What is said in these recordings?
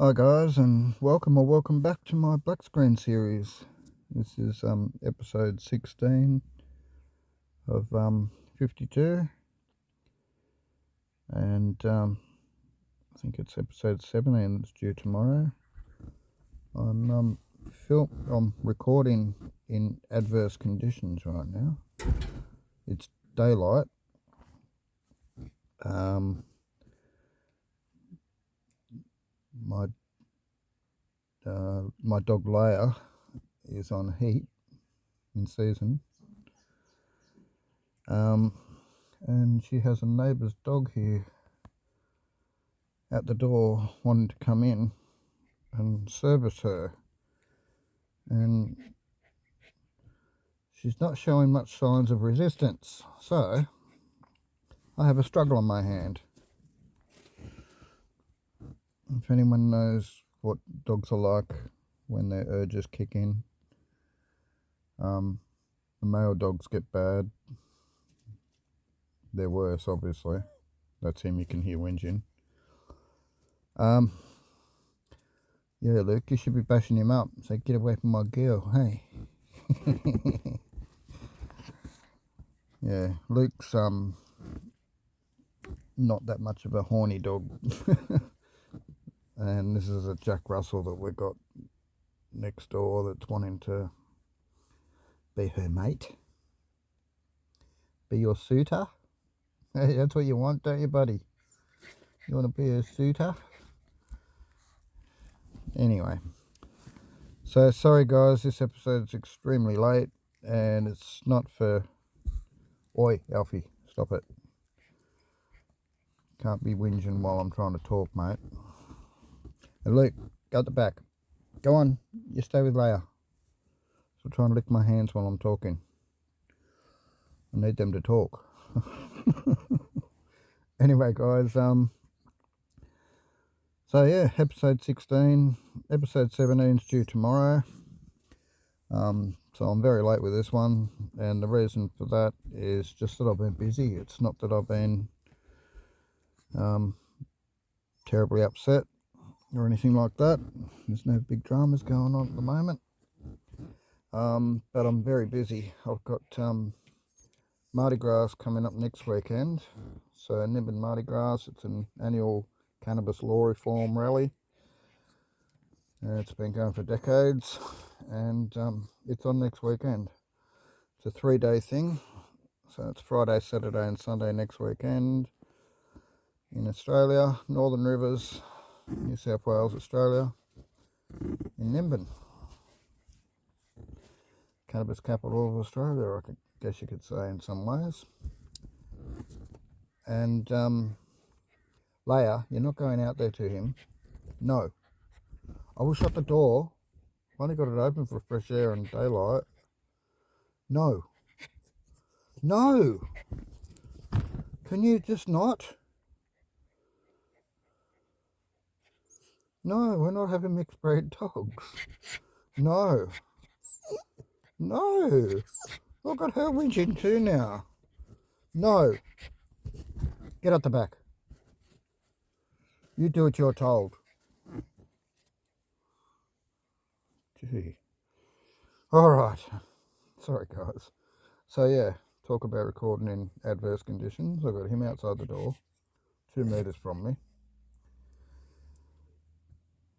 Hi guys, and welcome back to my black screen series. This is episode 16 of 52, and I think it's episode 17 that's due tomorrow. I'm recording in adverse conditions right now. It's daylight. My dog Leia is on heat in season, and she has a neighbour's dog here at the door wanting to come in and service her, and she's not showing much signs of resistance, so I have a struggle on my hand. If anyone knows what dogs are like when their urges kick in, the male dogs get bad. They're worse, obviously. That's him you can hear whinging. Yeah, Luke, you should be bashing him up. So get away from my girl, hey. Yeah, Luke's not that much of a horny dog. And this is a Jack Russell that we got next door that's wanting to be her mate, be your suitor. Hey, that's what you want, don't you, buddy? You want to be a suitor? Anyway, so sorry guys, this episode's extremely late, and it's not for... Oi, Alfie, stop it. Can't be whinging while I'm trying to talk, mate. And Luke, go at the back. Go on, you stay with Leia. So try and lick my hands while I'm talking. I need them to talk. Anyway, guys, so yeah, episode 16, episode 17 is due tomorrow. So I'm very late with this one, and the reason for that is just that I've been busy. It's not that I've been terribly upset or anything like that. There's no big dramas going on at the moment. But I'm very busy. I've got Mardi Gras coming up next weekend. So Nimbin Mardi Gras, it's an annual cannabis law reform rally. It's been going for decades, and it's on next weekend. It's a 3-day thing, so it's Friday, Saturday and Sunday next weekend in Australia, Northern Rivers, New South Wales, Australia, in Nimbin. Cannabis capital of Australia, I guess you could say in some ways. And Leia, you're not going out there to him. No. I will shut the door. I've only got it open for fresh air and daylight. No. No! Can you just not? No, we're not having mixed breed dogs. No. No. I've got her whinging too now. No. Get up the back. You do what you're told. Gee. Alright. Sorry guys. So yeah, talk about recording in adverse conditions. I've got him outside the door, 2 metres from me.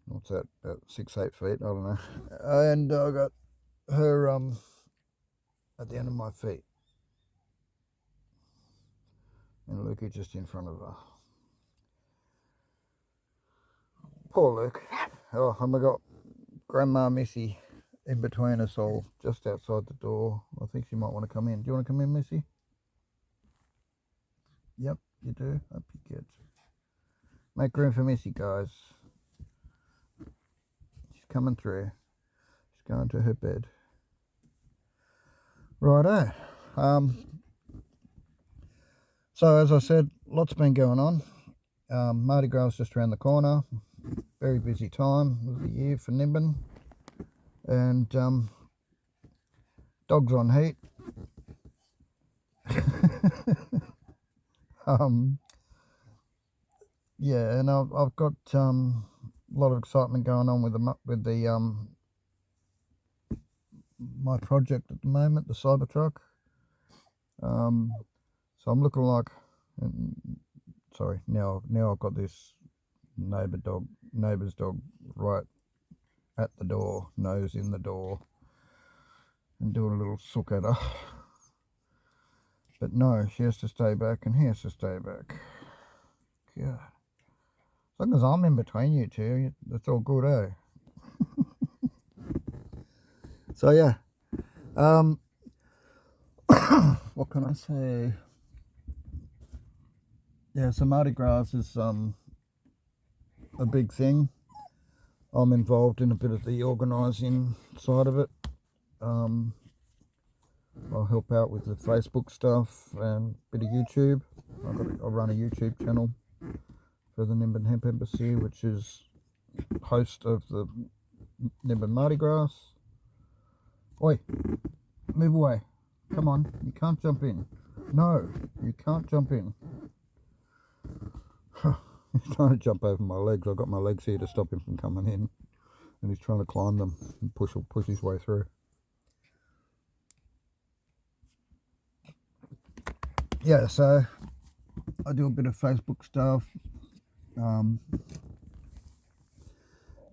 What's that, about 6-8 feet, I don't know. And I got her at the end of my feet. And Lukey just in front of her. Poor Luke. Oh, and we got Grandma Missy in between us all, just outside the door. I think she might want to come in. Do you want to come in, Missy? Yep, you do. Hope you get. Make room for Missy, guys. She's coming through. She's going to her bed. Righto. So as I said, lots been going on. Mardi Gras is just around the corner. Very busy time of the year for Nimbin. And dogs on heat. Yeah, and I've got lot of excitement going on with my project at the moment, the Cybertruck. So I'm looking like, sorry, now I've got this neighbour's dog right at the door, nose in the door, and doing a little sook at her. But no, she has to stay back and he has to stay back. Yeah. As long as I'm in between you two, that's all good, eh? So yeah. What can I say? Yeah, so Mardi Gras is a big thing. I'm involved in a bit of the organising side of it. I'll help out with the Facebook stuff and a bit of YouTube. I run a YouTube channel for the Nimbin Hemp Embassy, which is host of the Nimbin Mardi Gras. Oi, move away. Come on, you can't jump in. No, you can't jump in. He's trying to jump over my legs. I've got my legs here to stop him from coming in. And he's trying to climb them and push his way through. Yeah, so I do a bit of Facebook stuff.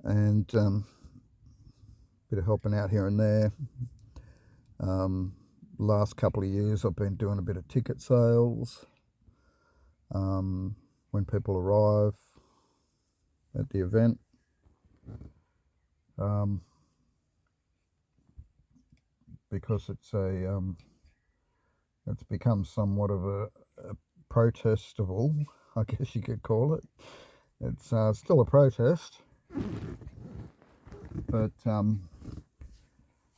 And bit of helping out here and there. Last couple of years I've been doing a bit of ticket sales. When people arrive at the event. Because it's it's become somewhat of a protestival, I guess you could call it. It's still a protest, but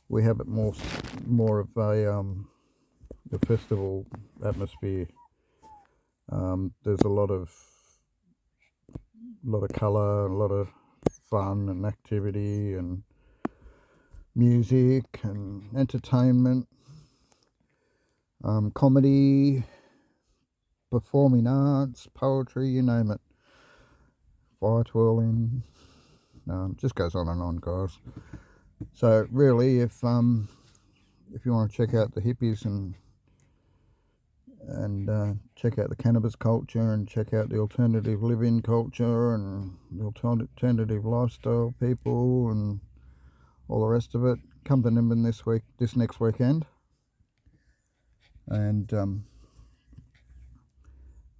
we have it more of a festival atmosphere. There's a lot of colour, a lot of fun and activity and music and entertainment, comedy, performing arts, poetry, you name it, fire twirling, just goes on and on, guys. So really, if you want to check out the hippies and check out the cannabis culture and check out the alternative living culture and the alternative lifestyle people and all the rest of it, come to Nimbin this next weekend. And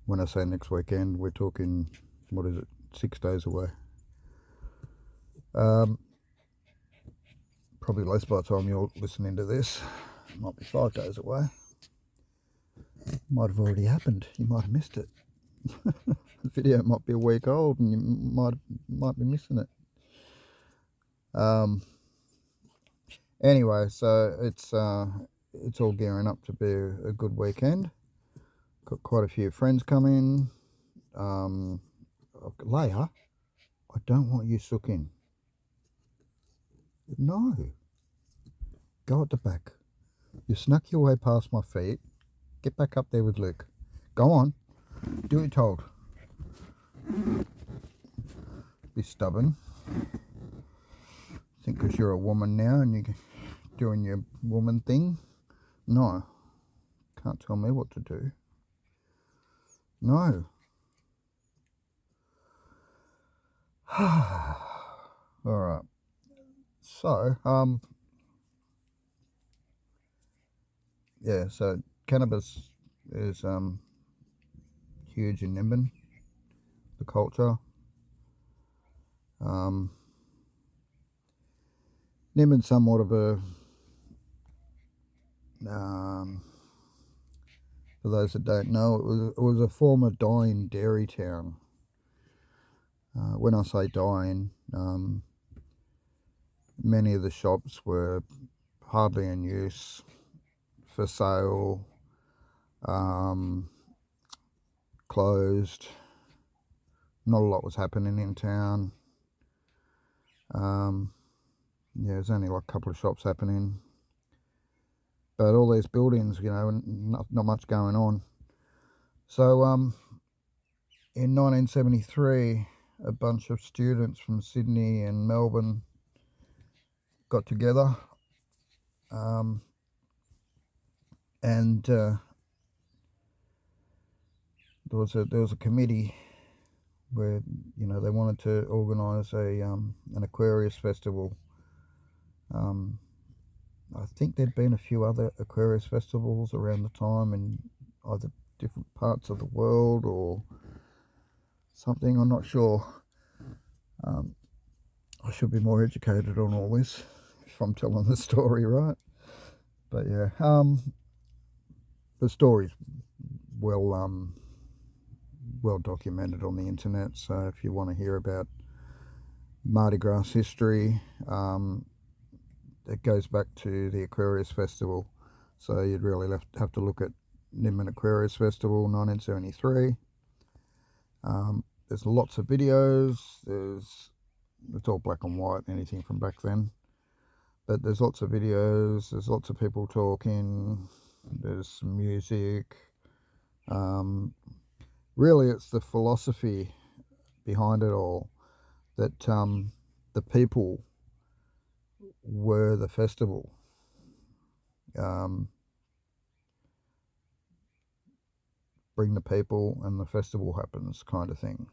when I say next weekend, we're talking, what is it, 6 days away. Probably less by the time you're listening to this. It might be 5 days away. Might have already happened. You might have missed it. The video might be a week old and you might be missing it. Anyway, so it's all gearing up to be a good weekend. Got quite a few friends coming. Leia, I don't want you sooking. No. Go at the back. You snuck your way past my feet. Get back up there with Luke. Go on. Do what you're told. Be stubborn. Think because you're a woman now and you're doing your woman thing. No. Can't tell me what to do. No. Alright. So, yeah, so cannabis is huge in Nimbin, the culture. Nimbin's somewhat of a, for those that don't know, it was a former dying dairy town. When I say dying, many of the shops were hardly in use, for sale, closed. Not a lot was happening in town. Yeah, there's only like a couple of shops happening, but all these buildings, you know, not much going on. So in 1973, a bunch of students from Sydney and Melbourne got together, and there was a committee where they wanted to organise an Aquarius festival. I think there'd been a few other Aquarius festivals around the time in either different parts of the world or something. I'm not sure. I should be more educated on all this if I'm telling the story right. But yeah, the story's well documented on the internet. So if you want to hear about Mardi Gras history, it goes back to the Aquarius Festival. So you'd really have to look at Nimbin Aquarius Festival 1973. There's lots of videos. It's all black and white, anything from back then. But there's lots of videos. There's lots of people talking. There's some music. Really, it's the philosophy behind it all that the people were the festival. Bring the people and the festival happens, kind of thing.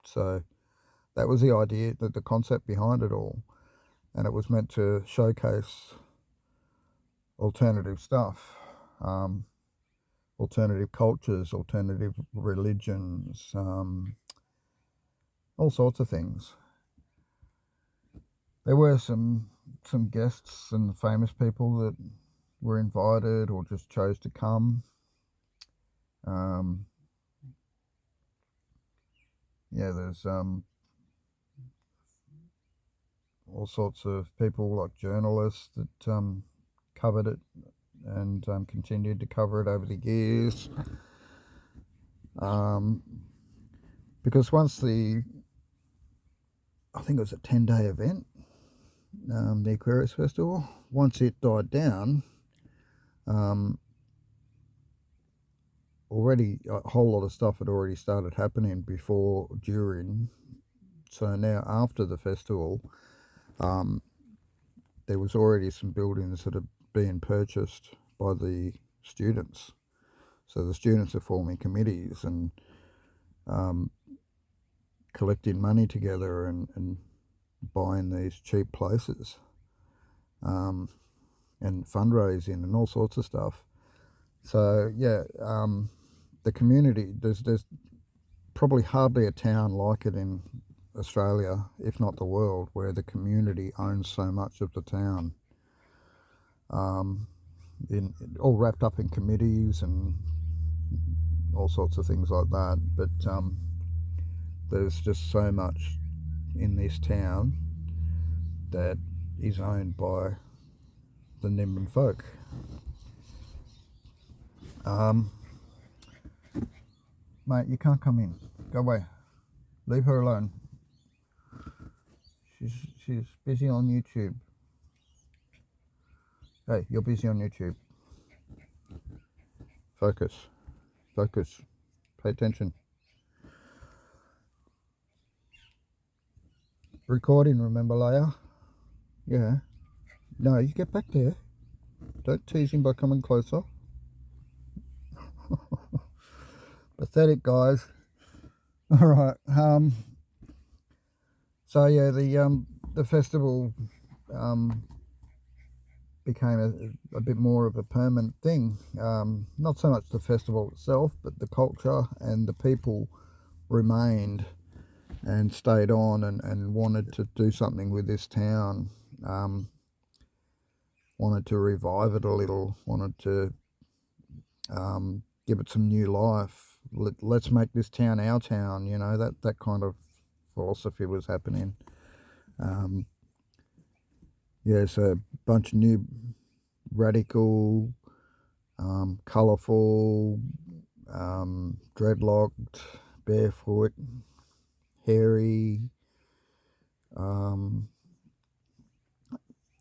So that was the idea, that the concept behind it all, and it was meant to showcase alternative stuff, alternative cultures, alternative religions, all sorts of things. There were some guests and famous people that were invited or just chose to come. There's all sorts of people like journalists that covered it and continued to cover it over the years. Because once I think it was a 10-day event, the Aquarius Festival, once it died down, already a whole lot of stuff had already started happening before, during. So now after the festival, there was already some buildings that are being purchased by the students. So the students are forming committees and collecting money together and buying these cheap places, and fundraising and all sorts of stuff. So yeah, the community, there's probably hardly a town like it in Australia, if not the world, where the community owns so much of the town. All wrapped up in committees and all sorts of things like that. But there's just so much in this town that is owned by the Nimbin folk. Mate, you can't come in. Go away. Leave her alone. She's busy on YouTube. Hey, you're busy on YouTube. Focus. Pay attention. Recording, remember, Leia? Yeah. No, you get back there. Don't tease him by coming closer. Pathetic, guys. All right. So yeah, the festival became a bit more of a permanent thing. Not so much the festival itself, but the culture and the people remained and stayed on and wanted to do something with this town. Wanted to revive it a little. Wanted to give it some new life. Let's make this town our town. That kind of philosophy was happening. So a bunch of new, radical, colourful, dreadlocked, barefoot, hairy,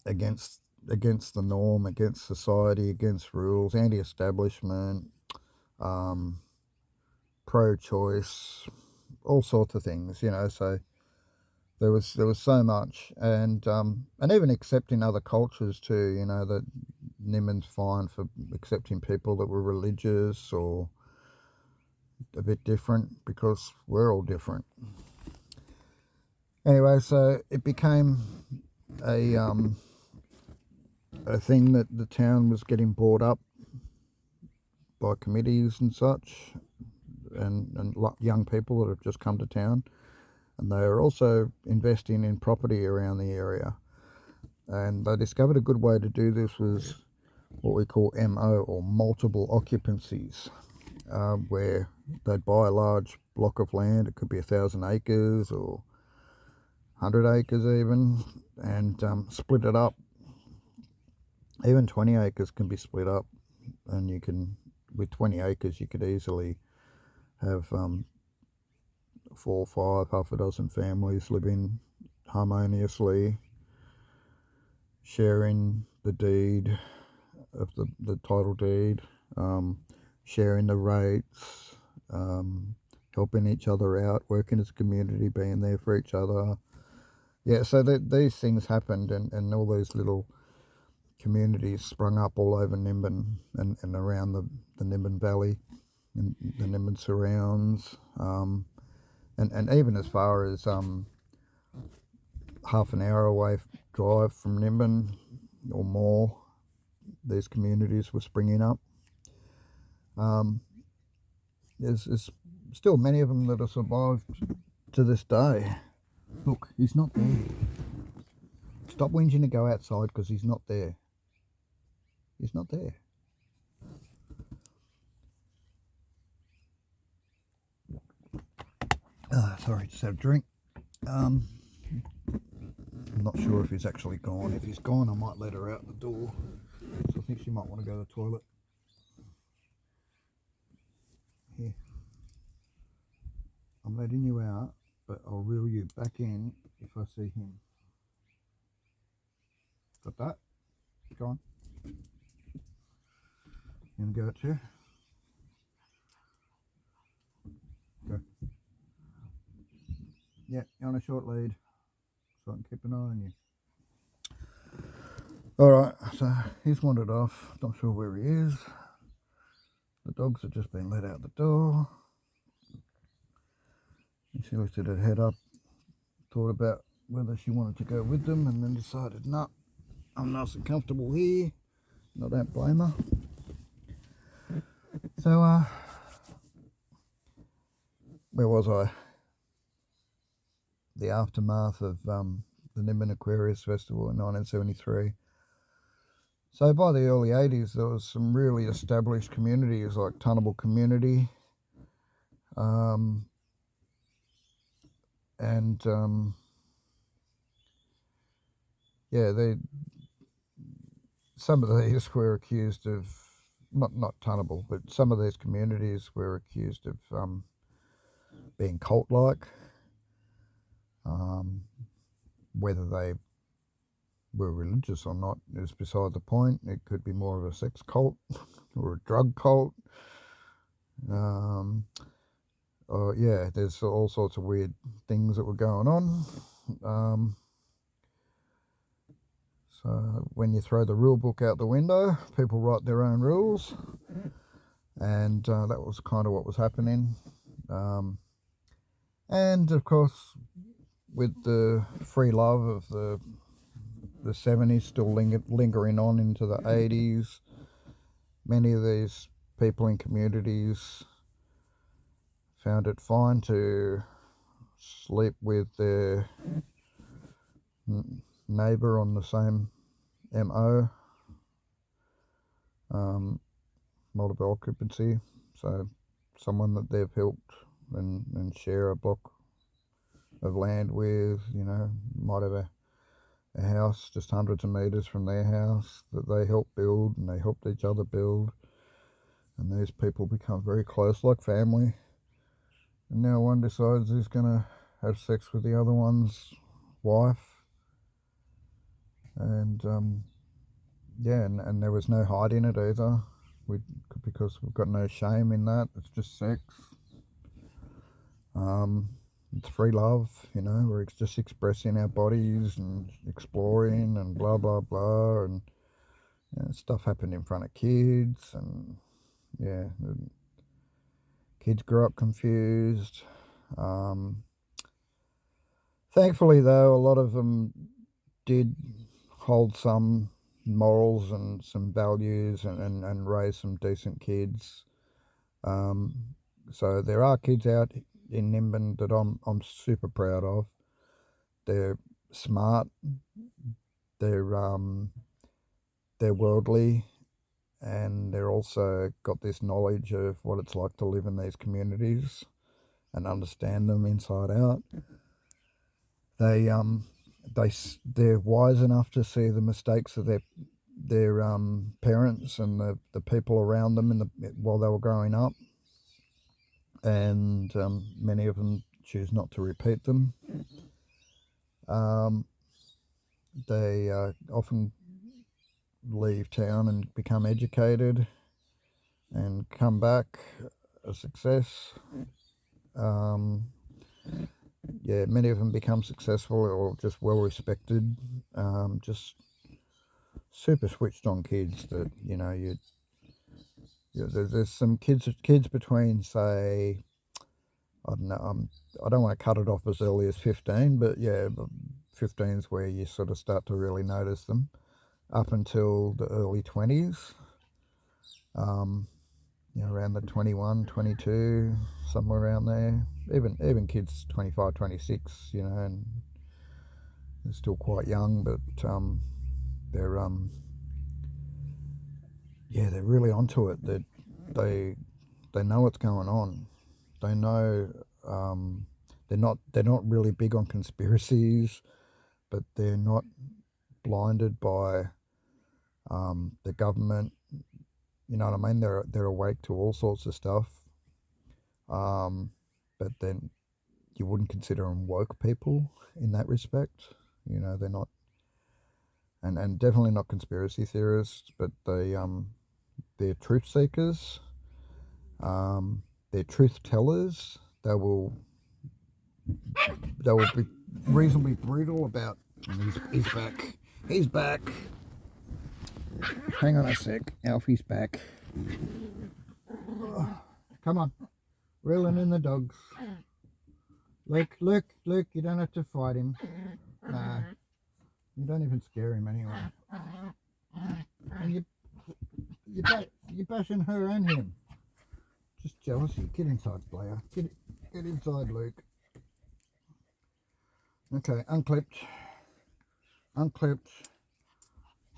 against the norm, against society, against rules, anti-establishment, pro-choice, all sorts of things, you know. So there was so much, and even accepting other cultures too. You know, that Nimbin's fine for accepting people that were religious or a bit different, because we're all different. Anyway, so it became a thing that the town was getting bought up by committees and such, and young people that have just come to town, and they are also investing in property around the area. And they discovered a good way to do this was what we call MO, or multiple occupancies, where they'd buy a large block of land. It could be 1,000 acres or 100 acres even, and split it up. Even 20 acres can be split up, and you can, with 20 acres, you could easily have 4 or 5, half a dozen families living harmoniously, sharing the deed of the title deed, sharing the rates, helping each other out, working as a community, being there for each other. Yeah, so these things happened, and all these little communities sprung up all over Nimbin and around the Nimbin Valley and the Nimbin surrounds, and even as far as half an hour away drive from Nimbin or more, these communities were springing up. There's still many of them that are survived to this day. Look, he's not there. Stop whinging to go outside, because he's not there. He's not there. Sorry, just had a drink. I'm not sure if he's actually gone. If he's gone, I might let her out the door. So I think she might want to go to the toilet. Here. I'm letting you out, but I'll reel you back in if I see him. Got that? Go on. You want to go at you? Go. Yeah, you're on a short lead, so I can keep an eye on you. Alright, so he's wandered off. Not sure where he is. The dogs have just been let out the door. She lifted her head up, thought about whether she wanted to go with them, and then decided, no, I'm nice and comfortable here, and I don't blame her. So, where was I? The aftermath of the Nimbin Aquarius Festival in 1973. So by the early 80s, there was some really established communities like Tunnable Community, and yeah, some of these were accused of, not Tunnable, but some of these communities were accused of being cult-like. Whether they were religious or not is beside the point. It could be more of a sex cult or a drug cult. Yeah, there's all sorts of weird things that were going on. So when you throw the rule book out the window, people write their own rules, and that was kind of what was happening. And of course, with the free love of the 70s still lingering on into the 80s, many of these people in communities found it fine to sleep with their neighbour on the same MO, multiple occupancy. So someone that they've helped and share a block of land with, you know, might have a house just hundreds of metres from their house that they helped build, and they helped each other build, and these people become very close, like family. And now one decides he's going to have sex with the other one's wife, and yeah, and there was no hiding it either, because we've got no shame in that. It's just sex. It's free love, you know, we're just expressing our bodies and exploring and blah, blah, blah. And you know, stuff happened in front of kids, and yeah, the kids grew up confused. Um, Thankfully, though, a lot of them did hold some morals and some values, and raise some decent kids. Um, so there are kids out in Nimbin that I'm super proud of. They're smart, they're they're worldly, and they're also got this knowledge of what it's like to live in these communities and understand them inside out. They they're wise enough to see the mistakes of their parents and the people around them while they were growing up, and many of them choose not to repeat them. Um, they often leave town and become educated and come back a success. Um, yeah, many of them become successful or just well respected. Just super switched on kids that there's some kids between, say, I don't know, I don't want to cut it off as early as 15, but yeah, 15 is where you sort of start to really notice them, up until the early 20s. Around the 21, 22, somewhere around there. Even kids 25, 26, and they're still quite young, but they're they're really onto it. They they know what's going on. They know they're not really big on conspiracies, but they're not blinded by the government. You know what I mean? They're awake to all sorts of stuff. But then you wouldn't consider them woke people in that respect. They're not, and definitely not conspiracy theorists, but they're truth seekers. They're truth tellers. They will be reasonably brutal about. And he's back. He's back. Hang on a sec. Alfie's back. Come on. Reeling in the dogs. Luke, you don't have to fight him. Nah. You don't even scare him anyway. And you're bashing her and him. Just jealousy. Get inside, Blair. Get inside, Luke. Okay, unclipped.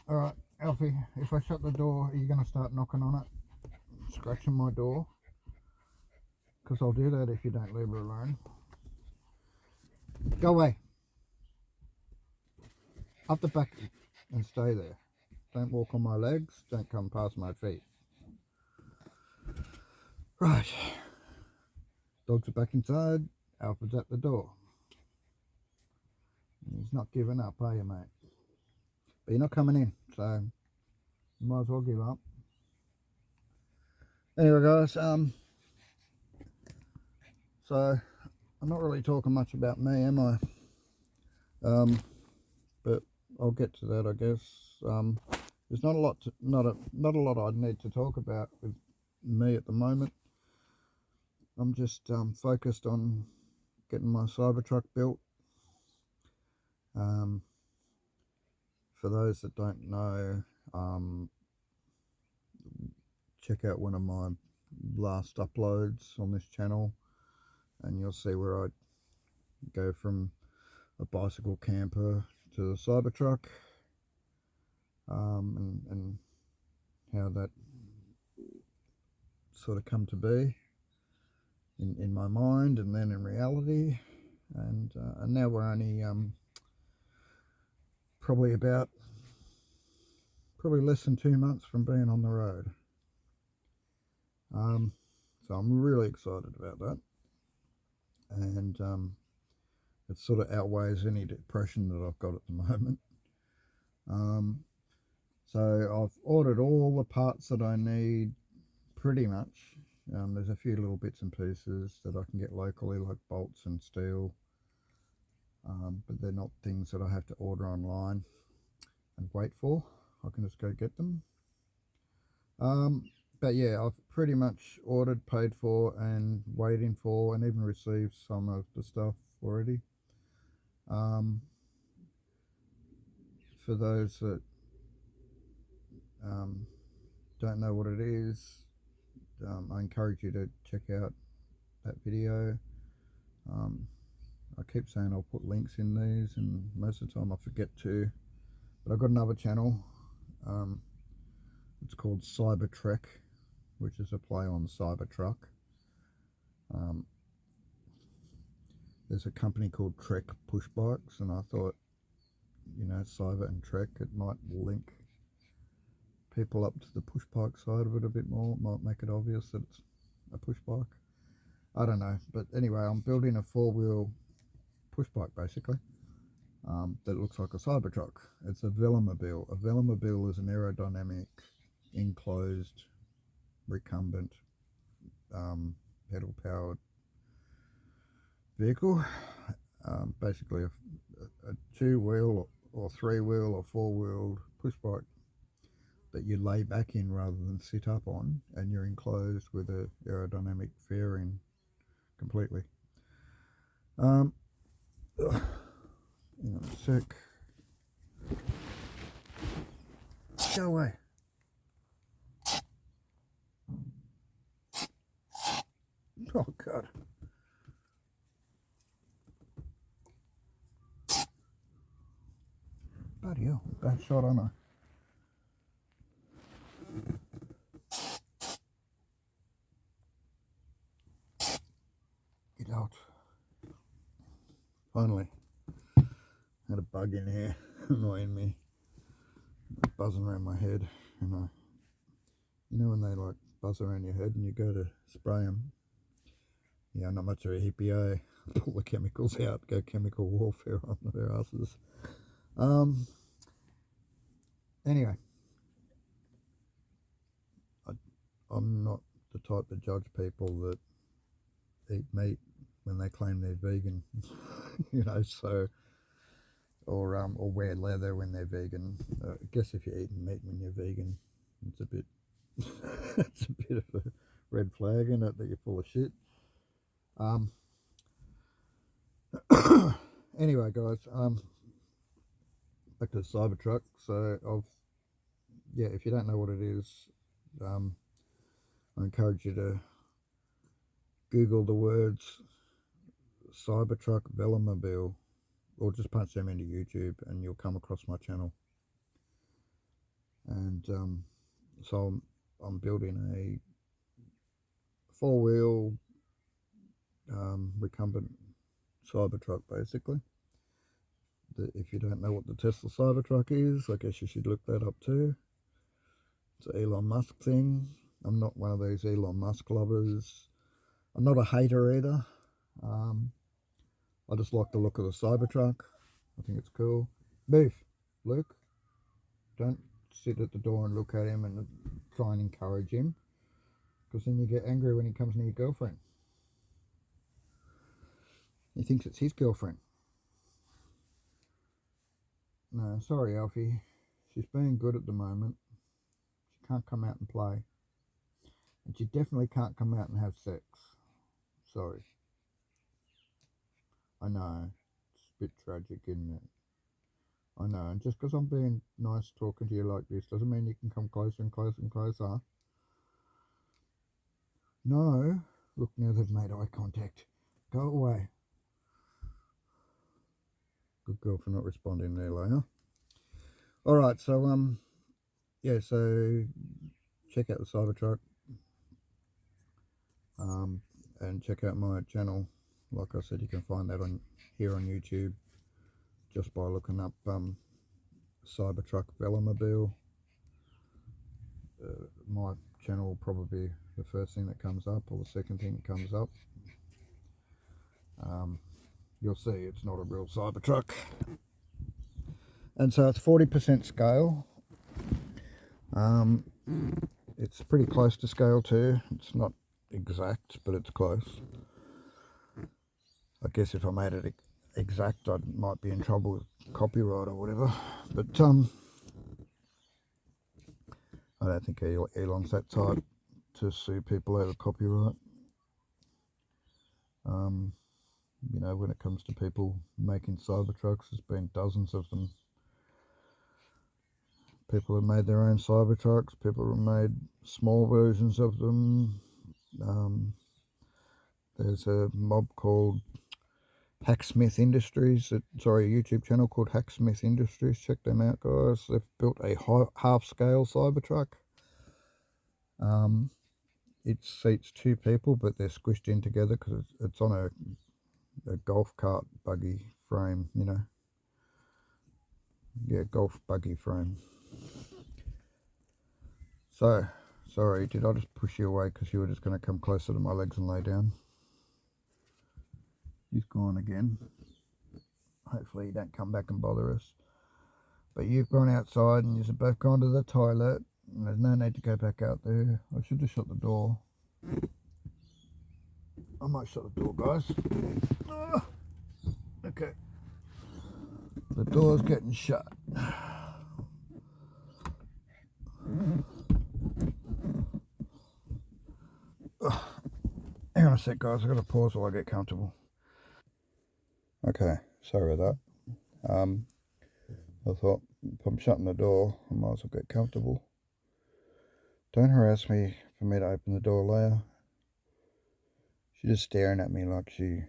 Alright, Alfie, if I shut the door, are you going to start knocking on it? Scratching my door? Because I'll do that if you don't leave her alone. Go away. Up the back and stay there. Don't walk on my legs. Don't come past my feet. Right. Dogs are back inside. Alfred's at the door. He's not giving up, are you, mate? But you're not coming in, so you might as well give up. Anyway, guys, so I'm not really talking much about me, am I? But I'll get to that, I guess. There's not a lot I need to talk about with me at the moment. I'm just focused on getting my Cybertruck built. For those that don't know, check out one of my last uploads on this channel, and you'll see where I go from a bicycle camper to the Cybertruck, and how that sort of come to be in my mind, and then in reality, and now we're only probably less than 2 months from being on the road. So I'm really excited about that, and it sort of outweighs any depression that I've got at the moment. So I've ordered all the parts that I need, pretty much. There's a few little bits and pieces that I can get locally, like bolts and steel, but they're not things that I have to order online and wait for. I can just go get them. But yeah, I've pretty much ordered, paid for, and waiting for, and even received some of the stuff already. For those that don't know what it is, I encourage you to check out that video. I keep saying I'll put links in these, and most of the time I forget to. But I've got another channel. It's called Cybertruck, which is a play on Cybertruck. There's a company called Trek Push Bikes, and I thought, you know, Cyber and Trek, it might link people up to the push bike side of it a bit more. It might make it obvious that it's a push bike. I don't know, but anyway, I'm building a 4-wheel push bike basically, that looks like a Cybertruck. It's a velomobile. A velomobile is an aerodynamic, enclosed, recumbent, pedal powered vehicle. Basically a 2-wheel or 3-wheel or 4-wheeled push bike that you lay back in rather than sit up on, and you're enclosed with a aerodynamic fairing completely. Hang on a sec. Go away. Oh God. Bloody hell, bad shot, aren't I? Get out. Finally. Had a bug in here annoying me, buzzing around my head. And you know when they like buzz around your head and you go to spray them? Yeah, not much of a hippie, eh? Pull the chemicals out, go chemical warfare on their asses. Anyway, I'm not the type to judge people that eat meat when they claim they're vegan, you know, so, or wear leather when they're vegan. I guess if you're eating meat when you're vegan, it's a bit, it's a bit of a red flag, isn't it, that you're full of shit. Anyway, guys, back to the Cybertruck. So if you don't know what it is, I encourage you to Google the words Cybertruck velomobile, or just punch them into YouTube and you'll come across my channel. And so I'm building a 4-wheel recumbent Cybertruck basically. If you don't know what the Tesla Cybertruck is, I guess you should look that up too. It's an Elon Musk thing. I'm not one of those Elon Musk lovers. I'm not a hater either. I just like the look of the Cybertruck. I think it's cool. Move, Luke. Don't sit at the door and look at him and try and encourage him, because then you get angry when he comes near your girlfriend. He thinks it's his girlfriend. No, sorry, Alfie. She's being good at the moment. She can't come out and play. And she definitely can't come out and have sex. Sorry. I know. It's a bit tragic, isn't it? I know. And just because I'm being nice talking to you like this doesn't mean you can come closer and closer and closer. No. Look, now they've made eye contact. Go away. Good girl for not responding there, Leia. Alright, so, yeah, so check out the Cybertruck. And check out my channel. Like I said, you can find that on here on YouTube just by looking up Cybertruck velomobile. My channel will probably be the first thing that comes up, or the second thing that comes up. You'll see it's not a real Cybertruck. And so it's 40% scale. It's pretty close to scale too. It's not exact, but it's close. I guess if I made it exact, I might be in trouble with copyright or whatever. But I don't think Elon's that type to sue people over copyright. You know, when it comes to people making Cybertrucks, there's been dozens of them. People have made their own Cybertrucks. People have made small versions of them. There's a mob called Hacksmith Industries. A YouTube channel called Hacksmith Industries. Check them out, guys. They've built a half-scale Cybertruck. It seats 2 people, but they're squished in together because it's on a golf cart buggy frame, you know. Yeah, golf buggy frame. So, sorry, did I just push you away because you were just going to come closer to my legs and lay down? He's gone again. Hopefully you don't come back and bother us. But you've gone outside and you've both gone to the toilet. And there's no need to go back out there. I should have shut the door. I might shut the door, guys. Okay. The door's getting shut. Hang on a sec, guys. I've got to pause while I get comfortable. Okay, sorry about that. I thought, if I'm shutting the door, I might as well get comfortable. Don't harass me for me to open the door, Leia. She's just staring at me like she...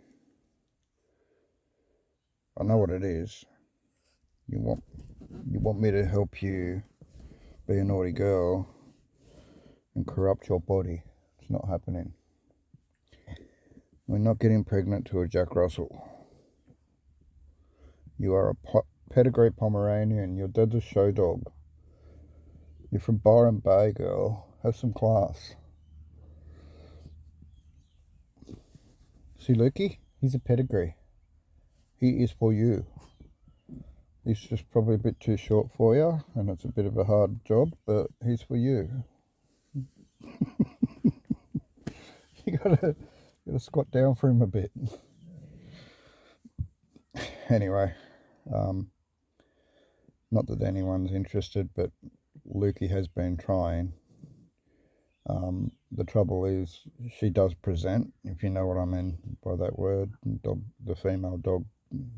I know what it is. You want me to help you be a naughty girl and corrupt your body. It's not happening. We're not getting pregnant to a Jack Russell. You are a pedigree Pomeranian. Your dad's a show dog. You're from Byron Bay, girl. Have some class. See, Lukey? He's a pedigree. He is for you. He's just probably a bit too short for you, and it's a bit of a hard job, but he's for you. You gotta squat down for him a bit. Anyway, not that anyone's interested, but Lukey has been trying. The trouble is, she does present, if you know what I mean by that word. The female dog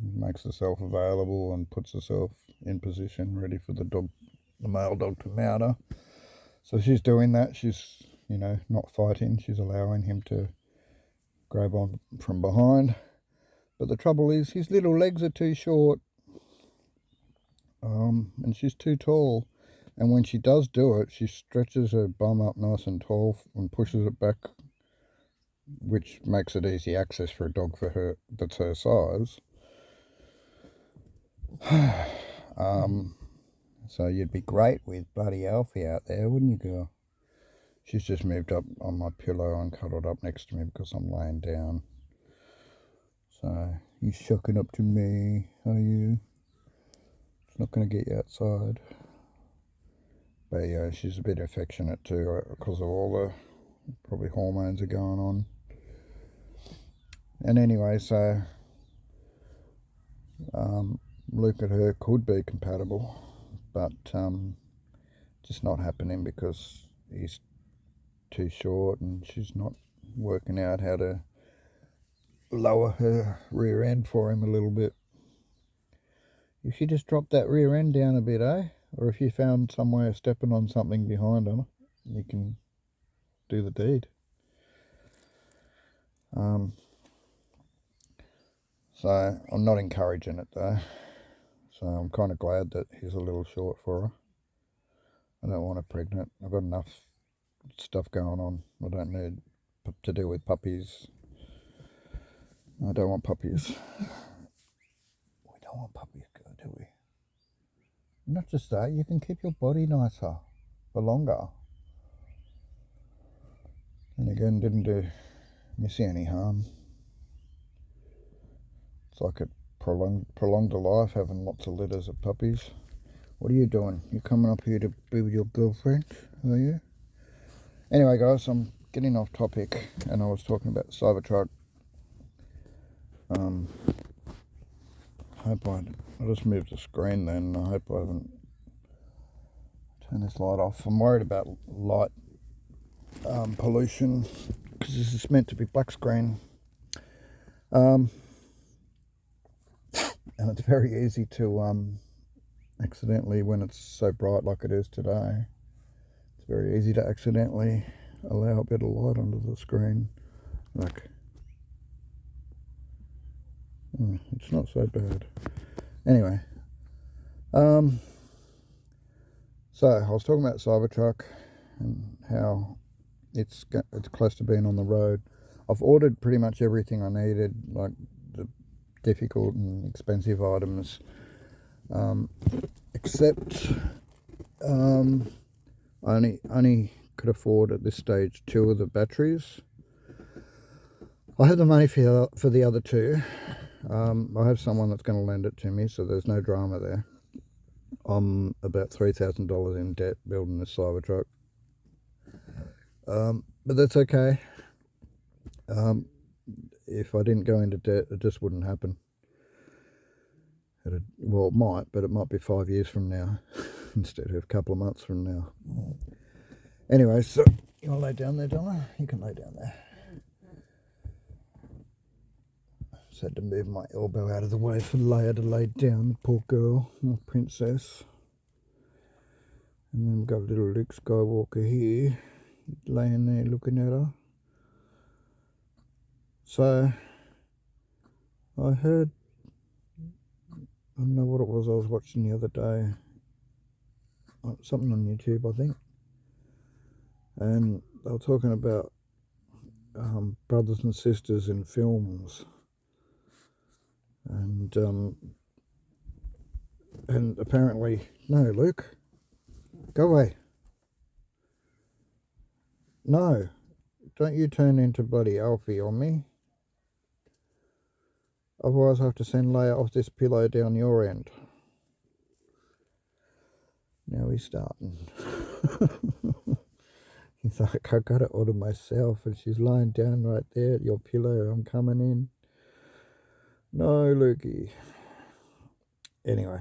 makes herself available and puts herself in position, ready for the male dog to mount her. So she's doing that. She's, you know, not fighting. She's allowing him to grab on from behind. But the trouble is, his little legs are too short. And she's too tall. And when she does do it, she stretches her bum up nice and tall and pushes it back, which makes it easy access for a dog for her that's her size. So you'd be great with bloody Alfie out there, wouldn't you, girl? She's just moved up on my pillow and cuddled up next to me because I'm laying down. So, you shucking up to me, are you? It's not going to get you outside. But yeah, she's a bit affectionate too because of all the probably hormones are going on. And anyway, so Luke and her could be compatible, but just not happening because he's too short and she's not working out how to lower her rear end for him a little bit. If she just dropped that rear end down a bit, eh? Or if you found some way of stepping on something behind her, you can do the deed. So I'm not encouraging it though. So I'm kind of glad that he's a little short for her. I don't want her pregnant. I've got enough stuff going on. I don't need to deal with puppies. I don't want puppies. We don't want puppies, do we? Not just that, you can keep your body nicer for longer. And again, didn't do Missy any harm. It's like it prolonged a life having lots of litters of puppies. What are you doing? You coming up here to be with your girlfriend, are you? Anyway, guys, I'm getting off topic, and I was talking about the Cybertruck. I just moved the screen then. I hope I haven't turned this light off. I'm worried about light pollution, because this is meant to be black screen. And it's very easy to accidentally, when it's so bright like it is today, it's very easy to accidentally allow a bit of light onto the screen. Like, it's not so bad. Anyway, so I was talking about Cybertruck and how it's close to being on the road. I've ordered pretty much everything I needed, like the difficult and expensive items, except I only could afford at this stage 2 of the batteries. I have the money for the other 2. I have someone that's going to lend it to me, so there's no drama there. I'm about $3,000 in debt building this Cybertruck, but that's okay. If I didn't go into debt, it just wouldn't happen. Well, it might, but it might be 5 years from now instead of a couple of months from now. Anyway, so you want to lay down there, Donna? You can lay down there. Just had to move my elbow out of the way for Leia to lay down, poor girl, my princess. And then we've got little Luke Skywalker here, laying there looking at her. So, I heard, I don't know what it was I was watching the other day, something on YouTube I think, and they were talking about brothers and sisters in films. And apparently, no, Luke, go away. No, don't you turn into bloody Alfie on me. Otherwise I have to send Leia off this pillow down your end. Now he's starting. He's like, I got it order myself, and she's lying down right there at your pillow. I'm coming in. No, Lukey. Anyway,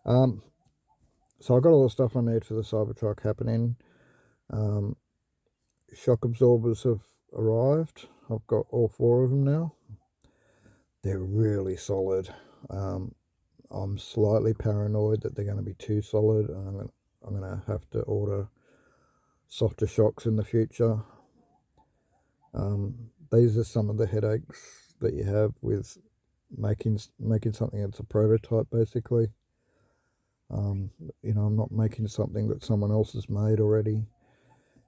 so I got all the stuff I need for the Cybertruck happening. Shock absorbers have arrived. I've got all 4 of them now. They're really solid. I'm slightly paranoid that they're going to be too solid, and I'm going to have to order softer shocks in the future. These are some of the headaches that you have with making something that's a prototype, basically. I'm not making something that someone else has made already.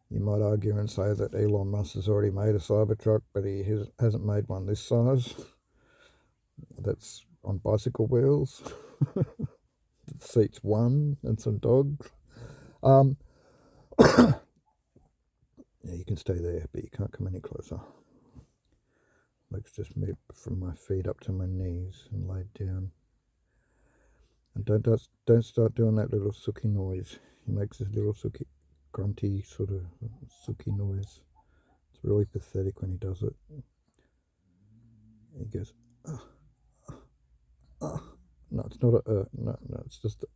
You might argue and say that Elon Musk has already made a Cybertruck, but he hasn't made one this size. That's on bicycle wheels. It seats 1 and some dogs. Yeah, you can stay there, but you can't come any closer. Let's just move from my feet up to my knees and lay down. And don't start doing that little sucky noise. He makes this little sucky, grunty sort of sucky noise. It's really pathetic when he does it. He goes, no, it's not a no, it's just a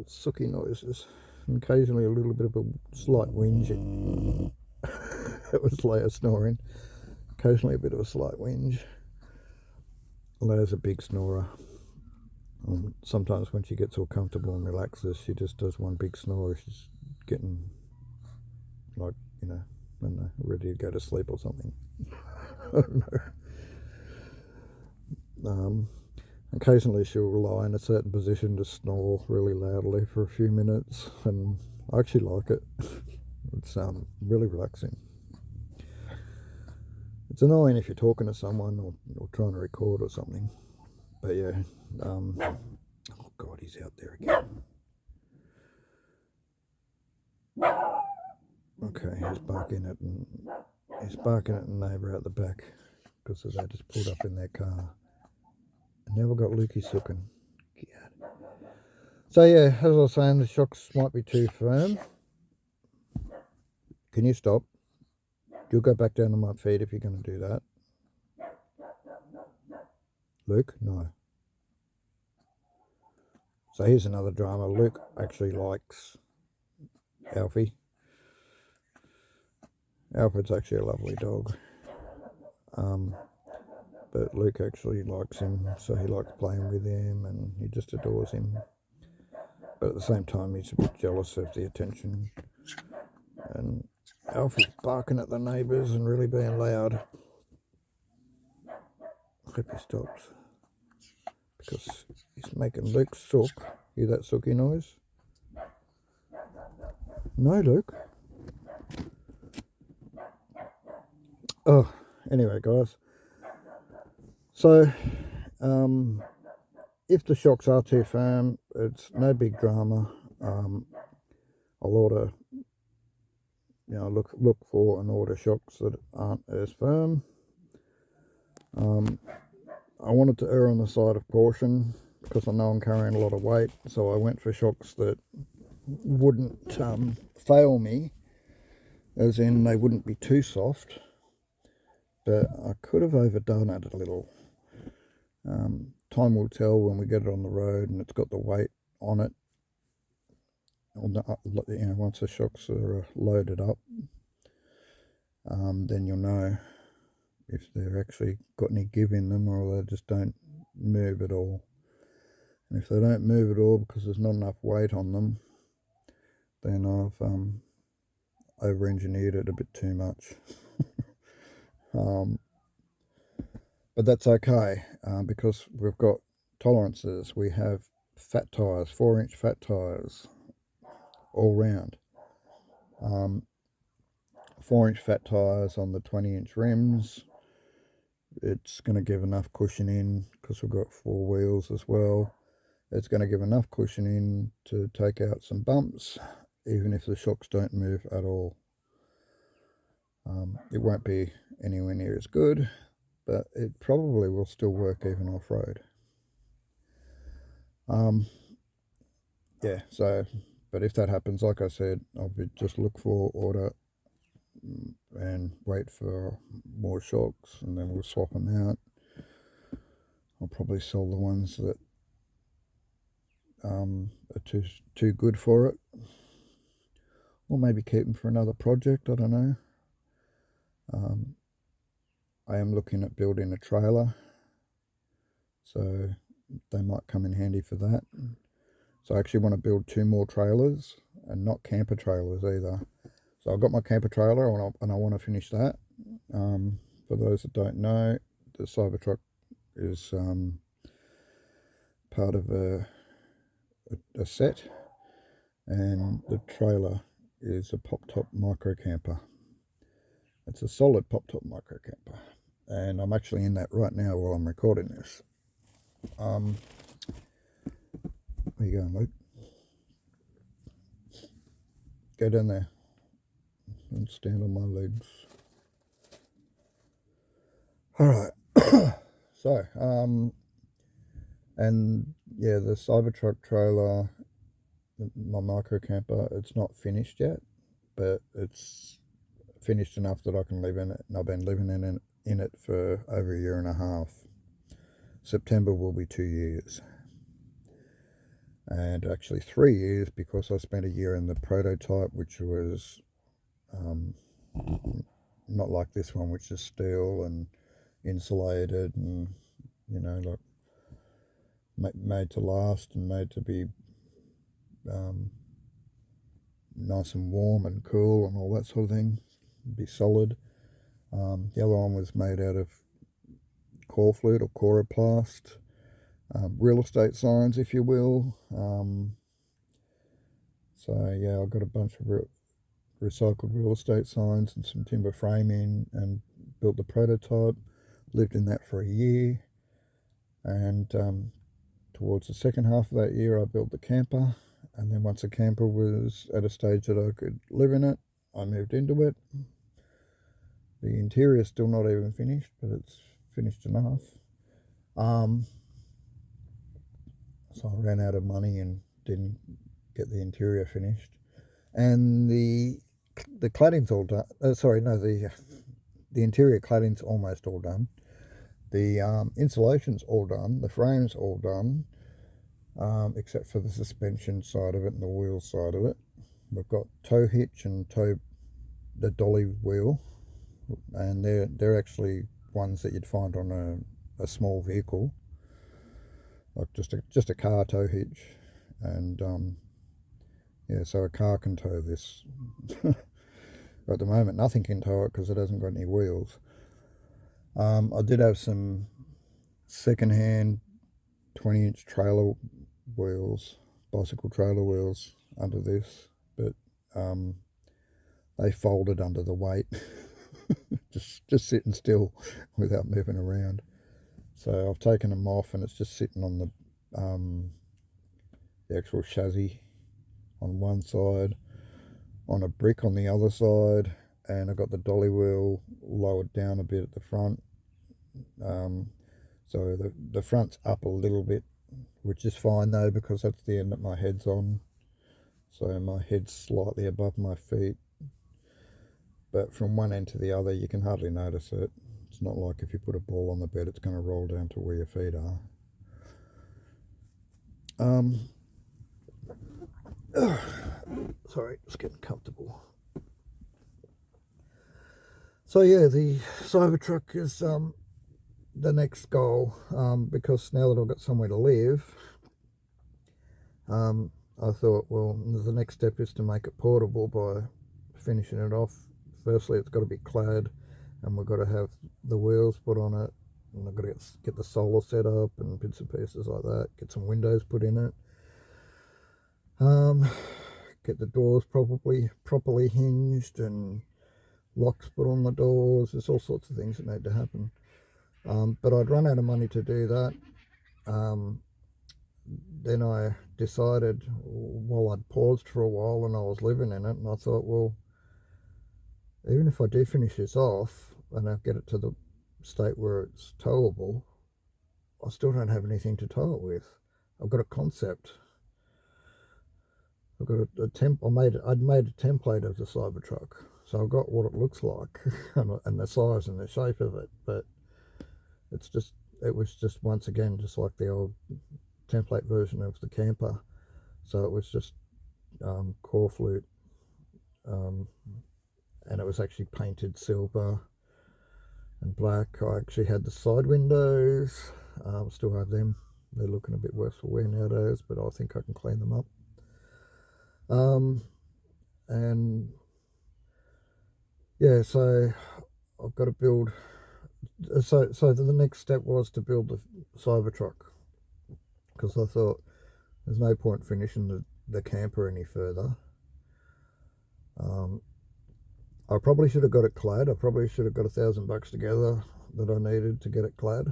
sucky noises, and occasionally a little bit of a slight whinge. It was Leia snoring. Occasionally a bit of a slight whinge. Leia's a big snorer. Sometimes when she gets all comfortable and relaxes, she just does one big snore. She's getting, like, I don't know, ready to go to sleep or something. I don't know. Occasionally she'll lie in a certain position to snore really loudly for a few minutes, and I actually like it. It's really relaxing. It's annoying if you're talking to someone or trying to record or something, but yeah. Oh God, he's out there again. Okay, he's barking at a neighbour out the back because they just pulled up in their car. And now we've got Lukey sooking. Get out So yeah, as I was saying, the shocks might be too firm. Can you stop? You'll go back down to my feet if you're going to do that. Luke? No. So here's another drama. Luke actually likes Alfie. Alfred's actually a lovely dog. But Luke actually likes him, so he likes playing with him and he just adores him. But at the same time, he's a bit jealous of the attention. And Alfie's barking at the neighbours and really being loud. I hope he stops, because he's making Luke sook. Hear that sooky noise? No, Luke. Oh, anyway, guys. So, if the shocks are too firm, it's no big drama. I'll order, look for and order shocks that aren't as firm. I wanted to err on the side of caution because I know I'm carrying a lot of weight, so I went for shocks that wouldn't fail me, as in they wouldn't be too soft, but I could have overdone it a little. Time will tell when we get it on the road and it's got the weight on it. Once the shocks are loaded up, then you'll know if they're actually got any give in them or they just don't move at all. And if they don't move at all because there's not enough weight on them, then I've over-engineered it a bit too much. But that's okay, because we've got tolerances. We have fat tyres, 4-inch fat tyres all round. 4-inch fat tyres on the 20-inch rims. It's going to give enough cushion in, because we've got 4 wheels as well. It's going to give enough cushion in to take out some bumps, even if the shocks don't move at all. It won't be anywhere near as good, but it probably will still work even off-road. Yeah, so, but if that happens, like I said, I'll just look for, order, and wait for more shocks, and then we'll swap them out. I'll probably sell the ones that are too good for it, or maybe keep them for another project. I don't know. I am looking at building a trailer, so they might come in handy for that. So I actually want to build 2 more trailers, and not camper trailers either. So I've got my camper trailer and I want to finish that. For those that don't know, the Cybertruck is part of a set, and the trailer is a pop-top micro camper. It's a solid pop-top micro camper, and I'm actually in that right now while I'm recording this. Where you going, Luke? Go down there and stand on my legs. Alright. So, and yeah, the Cybertruck trailer, my micro camper, it's not finished yet, but it's finished enough that I can live in it, and I've been living in it for over 1.5 years. September will be 2 years, and actually 3 years, because I spent 1 year in the prototype, which was not like this one, which is steel and insulated and like made to last and made to be nice and warm and cool and all that sort of thing, be solid. The other one was made out of core flute or coroplast, real estate signs, if you will. So yeah, I got a bunch of recycled real estate signs and some timber framing, and built the prototype. Lived in that for 1 year, and towards the second half of that year I built the camper, and then once the camper was at a stage that I could live in it, I moved into it. The interior is still not even finished, but it's finished enough. So I ran out of money and didn't get the interior finished. And the cladding's all done. Sorry, no, the interior cladding's almost all done. The insulation's all done. The frame's all done, except for the suspension side of it and the wheel side of it. We've got tow hitch and the dolly wheel, and they're actually ones that you'd find on a small vehicle, like just a car tow hitch, and yeah, so a car can tow this. At the moment, nothing can tow it because it hasn't got any wheels. I did have some second-hand 20-inch trailer wheels, bicycle trailer wheels under this, but they folded under the weight, just sitting still without moving around. So I've taken them off, and it's just sitting on the actual chassis on one side, on a brick on the other side, and I've got the dolly wheel lowered down a bit at the front. So the front's up a little bit, which is fine though, because that's the end that my head's on. So my head's slightly above my feet, but from one end to the other you can hardly notice it. It's not like if you put a ball on the bed it's going to roll down to where your feet are. Sorry, it's getting comfortable. So yeah, the Cybertruck is the next goal, because now that I've got somewhere to live, I thought, well, the next step is to make it portable by finishing it off. Firstly, it's got to be clad, and we've got to have the wheels put on it, and I've got to get the solar set up and bits and pieces like that, get some windows put in it, get the doors properly hinged and locks put on the doors. There's all sorts of things that need to happen. But I'd run out of money to do that. Then I decided, well, I'd paused for a while and I was living in it, and I thought, well, even if I do finish this off and I get it to the state where it's towable, I still don't have anything to tow it with. I've got a concept. I've got I'd made a template of the Cybertruck, so I've got what it looks like and the size and the shape of it, but it was just once again just like the old template version of the camper. So it was just core flute, and it was actually painted silver and black. I actually had the side windows, still have them. They're looking a bit worse for wear nowadays, but I think I can clean them up. And yeah, so I've got to build. So the next step was to build the Cybertruck, because I thought there's no point finishing the camper any further. I probably should have got it clad. I probably should have got $1,000 together that I needed to get it clad.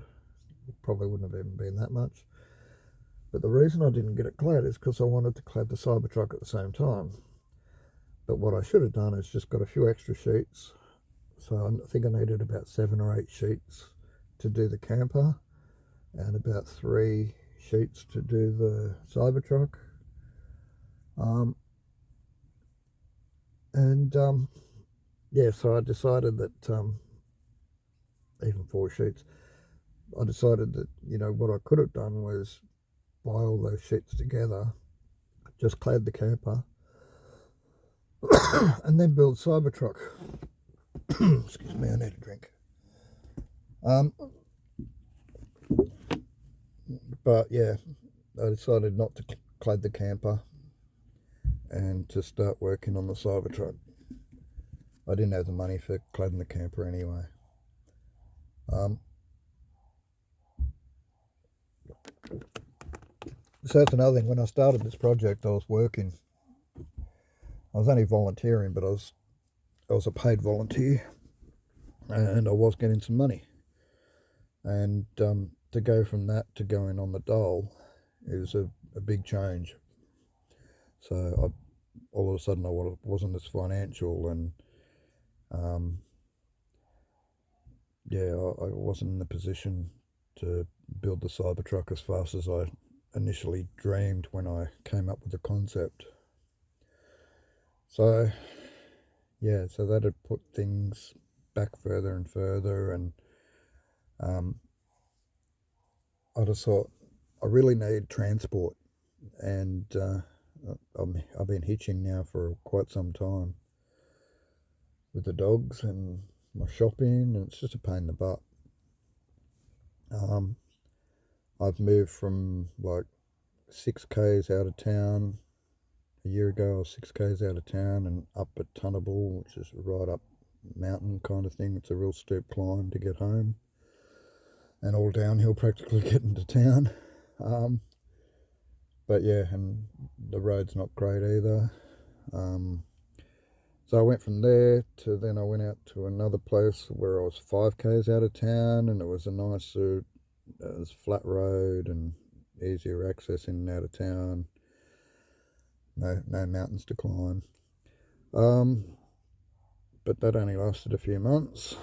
It probably wouldn't have even been that much. But the reason I didn't get it clad is because I wanted to clad the Cybertruck at the same time. But what I should have done is just got a few extra sheets. So I think I needed about 7 or 8 sheets to do the camper, and about 3 sheets to do the Cybertruck. Yeah, so I decided that, even 4 sheets, I decided that, what I could have done was buy all those sheets together, just clad the camper, and then build Cybertruck. Excuse me, I need a drink. But yeah, I decided not to clad the camper and to start working on the Cybertruck. I didn't have the money for cladding the camper anyway. So that's another thing. When I started this project, I was working. I was only volunteering, but I was a paid volunteer, and I was getting some money. And to go from that to going on the dole is a big change. So all of a sudden I wasn't as financial, and yeah, I wasn't in the position to build the Cybertruck as fast as I initially dreamed when I came up with the concept. So yeah, so that had put things back further and further, and I just thought I really need transport, and I've been hitching now for quite some time with the dogs and my shopping, and it's just a pain in the butt. I've moved from like 6Ks out of town. A year ago I was 6Ks out of town and up at Tunnable, which is right up mountain kind of thing. It's a real steep climb to get home, and all downhill practically getting to town. But yeah, and the road's not great either. So I went from there to then I went out to another place where I was 5Ks out of town, and it was a nicer, it was flat road and easier access in and out of town. No mountains to climb. But that only lasted a few months,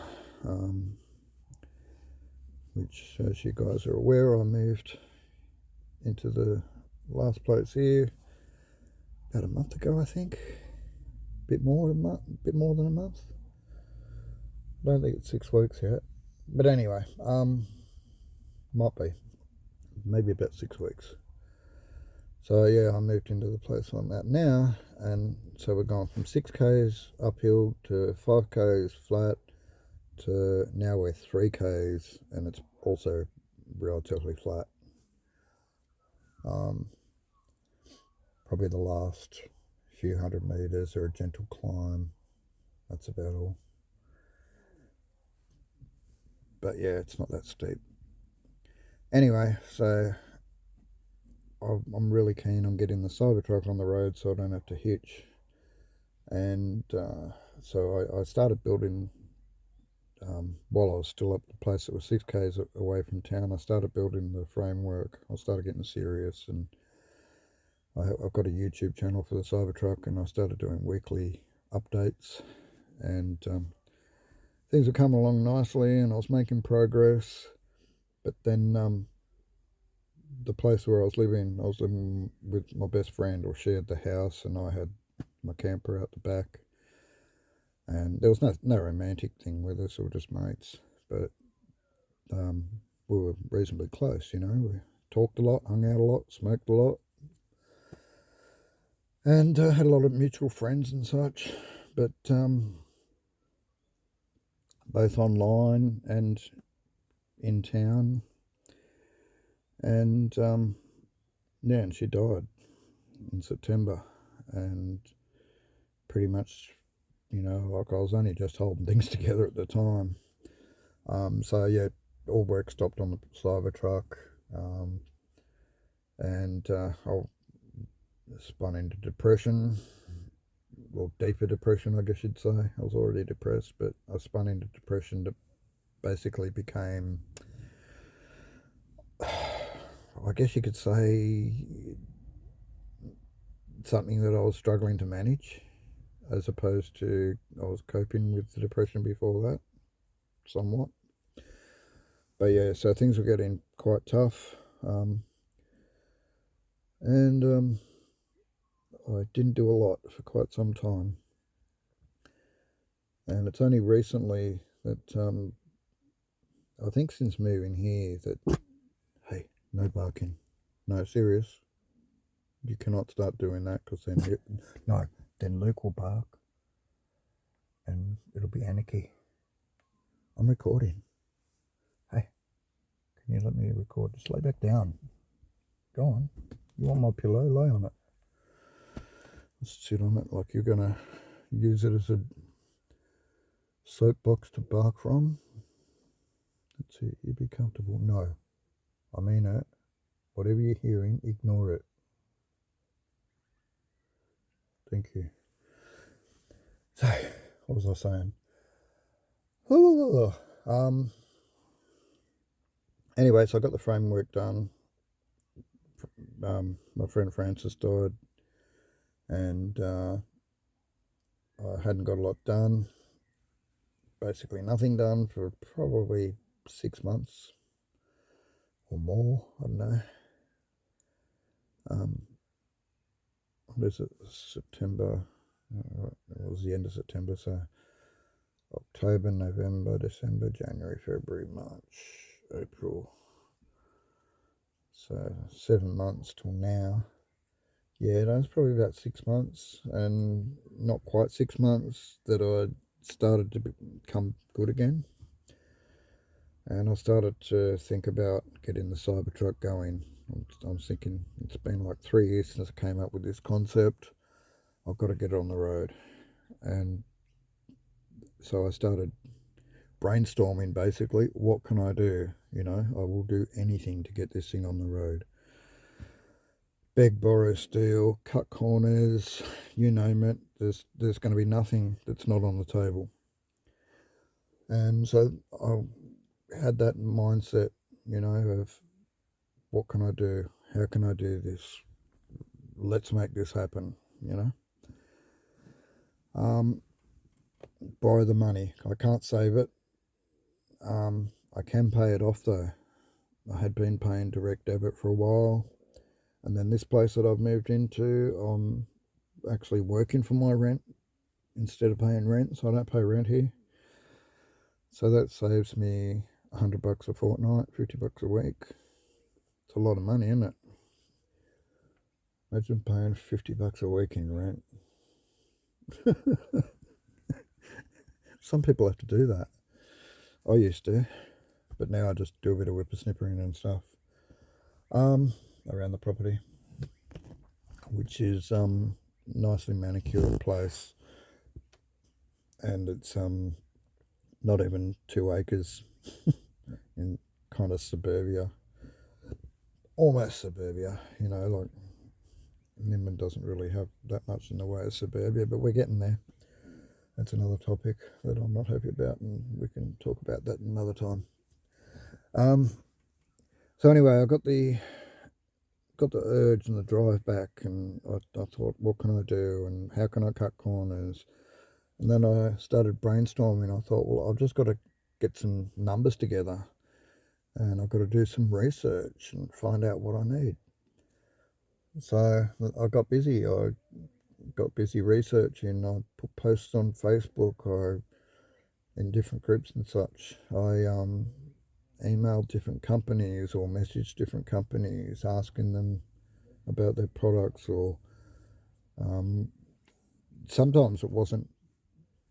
which, as you guys are aware, I moved into the last place here about a month ago, I think. Bit more than a month. I don't think it's 6 weeks yet, but anyway, might be maybe about 6 weeks. So yeah, I moved into the place I'm at now, and so we're going from 6Ks uphill to 5Ks flat to now we're 3Ks, and it's also relatively flat. Probably the last few hundred meters are a gentle climb. That's about all. But yeah, it's not that steep. Anyway, so I'm really keen on getting the Cybertruck on the road so I don't have to hitch. And so I started building, while I was still up at the place that was 6Ks away from town, I started building the framework. I started getting serious, and I've got a YouTube channel for the Cybertruck, and I started doing weekly updates, and things were coming along nicely, and I was making progress. But then the place where I was living with my best friend, or shared the house, and I had my camper out the back, and there was no romantic thing with us, we were just mates, but we were reasonably close, we talked a lot, hung out a lot, smoked a lot, and had a lot of mutual friends and such, but both online and in town. And yeah, and she died in September, and pretty much, like I was only just holding things together at the time. So yeah, all work stopped on the Cybertruck, and I spun into depression, well, deeper depression, I guess you'd say. I was already depressed, but I spun into depression that basically became, I guess you could say, something that I was struggling to manage, as opposed to I was coping with the depression before that, somewhat. But yeah, so things were getting quite tough, and I didn't do a lot for quite some time. And it's only recently that I think since moving here that, hey, no barking, no, serious, you cannot start doing that, because then Luke will bark and it'll be anarchy. I'm recording. Hey, can you let me record? Just lay back down. Go on. You want my pillow? Lay on it. Just sit on it like you're gonna use it as a soapbox to bark from. That's it. You be comfortable. No, I mean it. Whatever you're hearing, ignore it. Thank you. So, what was I saying? Anyway, so I got the framework done. My friend Francis died, and I hadn't got a lot done. Basically nothing done for probably 6 months or more, I don't know. What is it? September. It was the end of September, so October, November, December, January, February, March, April. So 7 months till now. Yeah, that's probably about 6 months, and not quite 6 months that I started to become good again. And I started to think about getting the Cybertruck going. I'm thinking it's been like 3 years since I came up with this concept. I've got to get it on the road. And so I started brainstorming, basically, what can I do? You know, I will do anything to get this thing on the road. Beg, borrow, steal, cut corners, you name it. There's going to be nothing that's not on the table. And so I had that mindset, you know, of what can I do? How can I do this? Let's make this happen, you know. Borrow the money. I can't save it. I can pay it off though. I had been paying direct debit for a while, and then this place that I've moved into, I'm actually working for my rent instead of paying rent, so I don't pay rent here. So that saves me $100 a fortnight, $50 a week. It's a lot of money, isn't it? Imagine paying $50 a week in rent. Some people have to do that. I used to, but now I just do a bit of whippersnippering and stuff around the property, which is nicely manicured place, and it's not even 2 acres in kind of suburbia, almost suburbia, you know, like Nimbin doesn't really have that much in the way of suburbia, but we're getting there. That's another topic that I'm not happy about, and we can talk about that another time. So anyway, I got the urge and the drive back, and I thought, what can I do, and how can I cut corners? And then I started brainstorming. I thought, well, I've just got to get some numbers together, and I've got to do some research and find out what I need. So I got busy. I got busy researching. I put posts on Facebook or in different groups and such. I emailed different companies or messaged different companies asking them about their products, or sometimes it wasn't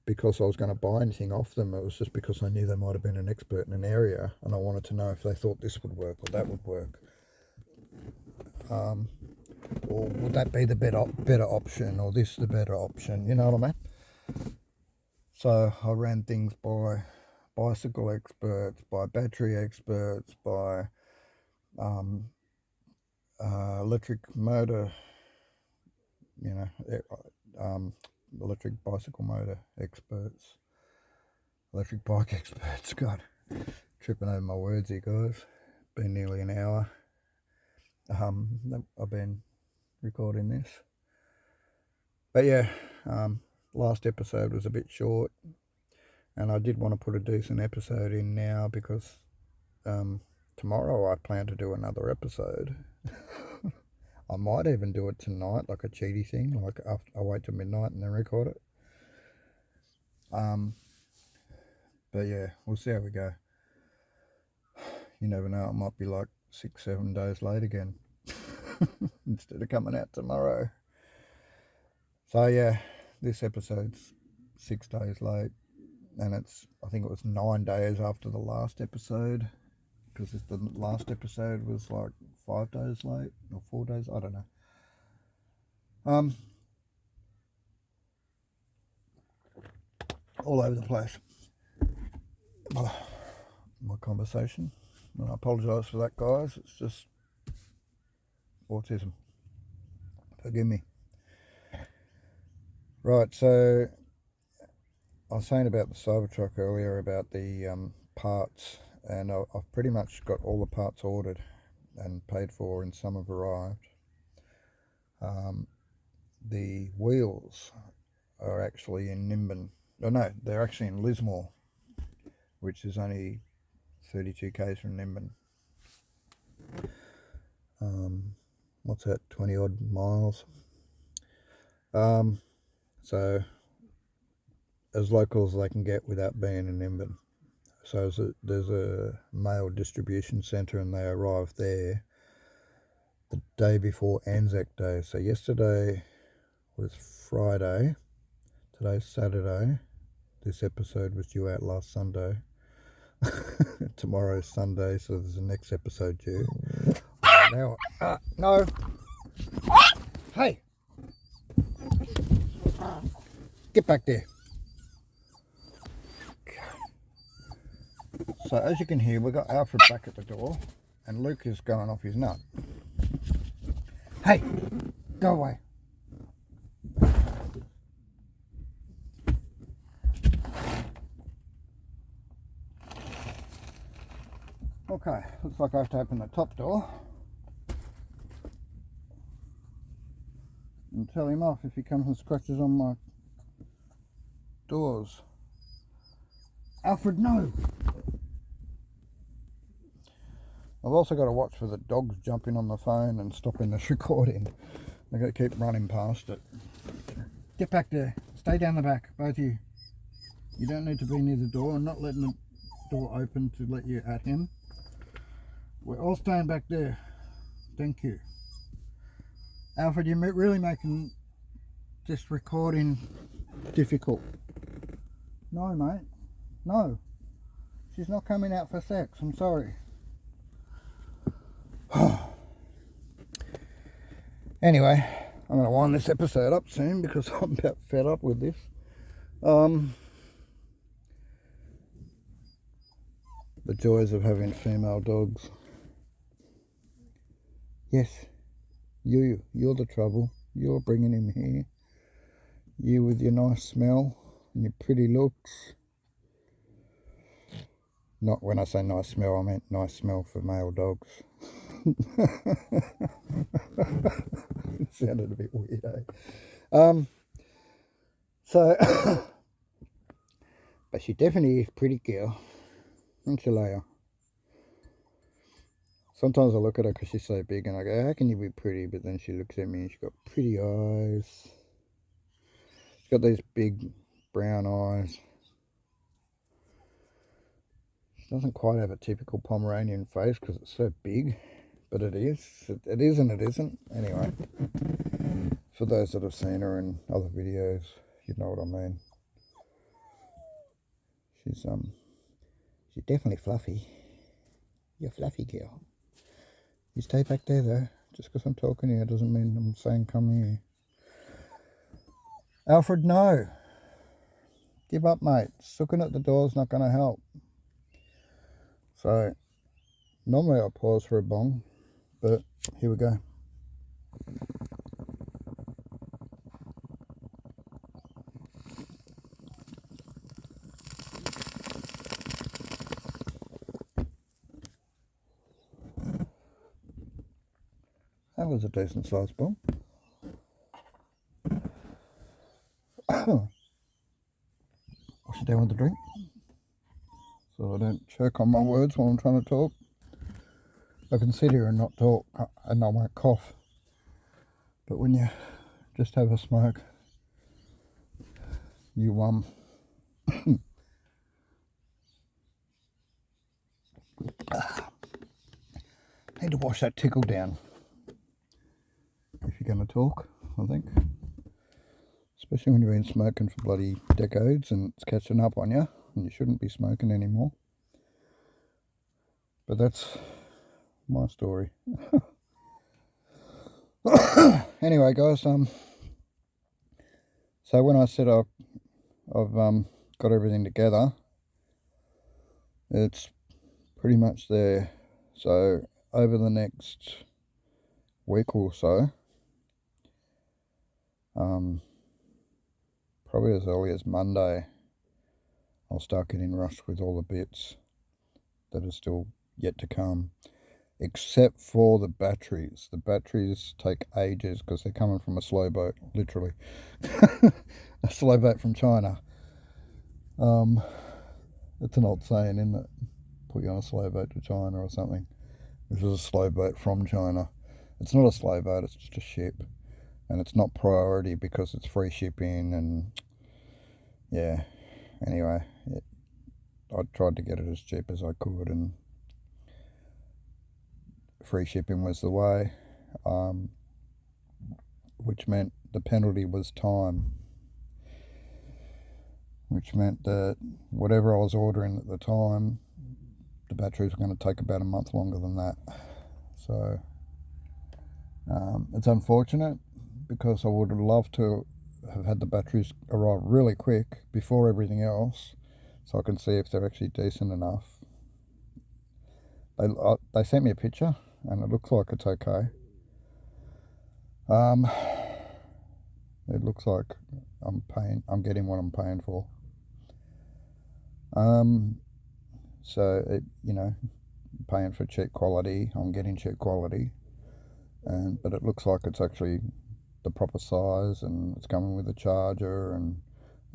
because I was going to buy anything off them. It was just because I knew they might have been an expert in an area, and I wanted to know if they thought this would work or that would work. Or would that be the better option, or this the better option? You know what I mean? So I ran things by bicycle experts, by battery experts, by electric motor, you know, electric bicycle motor experts, electric bike experts. God, tripping over my words here, guys. Been nearly an hour. I've been recording this, but yeah, last episode was a bit short, and I did want to put a decent episode in now because tomorrow I plan to do another episode. I might even do it tonight, like a cheaty thing, like I wait till midnight and then record it. But yeah, we'll see how we go. You never know, it might be like 6-7 days late again instead of coming out tomorrow. So yeah, this episode's 6 days late, and I think it was 9 days after the last episode, because the last episode was like 5 days late or 4 days, I don't know. All over the place, my conversation, and I apologise for that, guys. It's just autism, forgive me. Right, so I was saying about the Cybertruck earlier, about the parts, and I've pretty much got all the parts ordered and paid for, and some have arrived. The wheels are actually in Nimbin. Oh no, they're actually in Lismore, which is only 32 k's from Nimbin. what's that, 20 odd miles. So as local as they can get without being in Nimbin. So there's a mail distribution centre, and they arrived there the day before Anzac Day. So yesterday was Friday, today's Saturday. This episode was due out last Sunday. Tomorrow's Sunday, so there's a next episode due. Now, no. Hey! Get back there. So as you can hear, we've got Alfred back at the door, and Luke is going off his nut. Hey! Go away. Okay, looks like I have to open the top door and tell him off if he comes and scratches on my doors. Alfred, no! I've also got to watch for the dogs jumping on the phone and stopping this recording. I've got to keep running past it. Get back there. Stay down the back, both of you. You don't need to be near the door. I'm not letting the door open to let you at him. We're all staying back there. Thank you. Alfred, you're really making this recording difficult. No, mate. No. She's not coming out for sex. I'm sorry. Anyway, I'm going to wind this episode up soon because I'm about fed up with this. The joys of having female dogs. Yes, you're the trouble. You're bringing him here. You with your nice smell and your pretty looks. Not when I say nice smell, I meant nice smell for male dogs. It sounded a bit weird, eh? But she definitely is a pretty girl, isn't she, Leia? Sometimes I look at her because she's so big and I go, how can you be pretty? But then she looks at me and she's got pretty eyes. She's got these big brown eyes. She doesn't quite have a typical Pomeranian face because it's so big. But it is. It is and it isn't. Anyway, for those that have seen her in other videos, you know what I mean. She's definitely fluffy. You're a fluffy girl. You stay back there though. Just because I'm talking here doesn't mean I'm saying come here. Alfred, no. Give up, mate. Sooking at the door's not going to help. So, normally I'll pause for a bong, but here we go. That was a decent sized bong. Wash it down with the drink so I don't choke on my words while I'm trying to talk. I can sit here and not talk and I won't cough. But when you just have a smoke, you need to wash that tickle down if you're going to talk, I think. Especially when you've been smoking for bloody decades and it's catching up on you and you shouldn't be smoking anymore. But that's my story. Anyway, guys, so when I said I've got everything together, it's pretty much there. So over the next week or so, probably as early as Monday, I'll start getting rushed with all the bits that are still yet to come, except for the batteries. The batteries take ages because they're coming from a slow boat, literally. A slow boat from China. It's an old saying, isn't it? Put you on a slow boat to China or something. This is a slow boat from China. It's not a slow boat, it's just a ship. And it's not priority because it's free shipping, and yeah, anyway, I tried to get it as cheap as I could, and free shipping was the way, which meant the penalty was time, which meant that whatever I was ordering at the time, the batteries were going to take about a month longer than that. So it's unfortunate, because I would have loved to have had the batteries arrive really quick before everything else, so I can see if they're actually decent enough. They sent me a picture and it looks like it's okay. It looks like I'm getting what I'm paying for. So paying for cheap quality, I'm getting cheap quality, but it looks like it's actually the proper size, and it's coming with a charger, and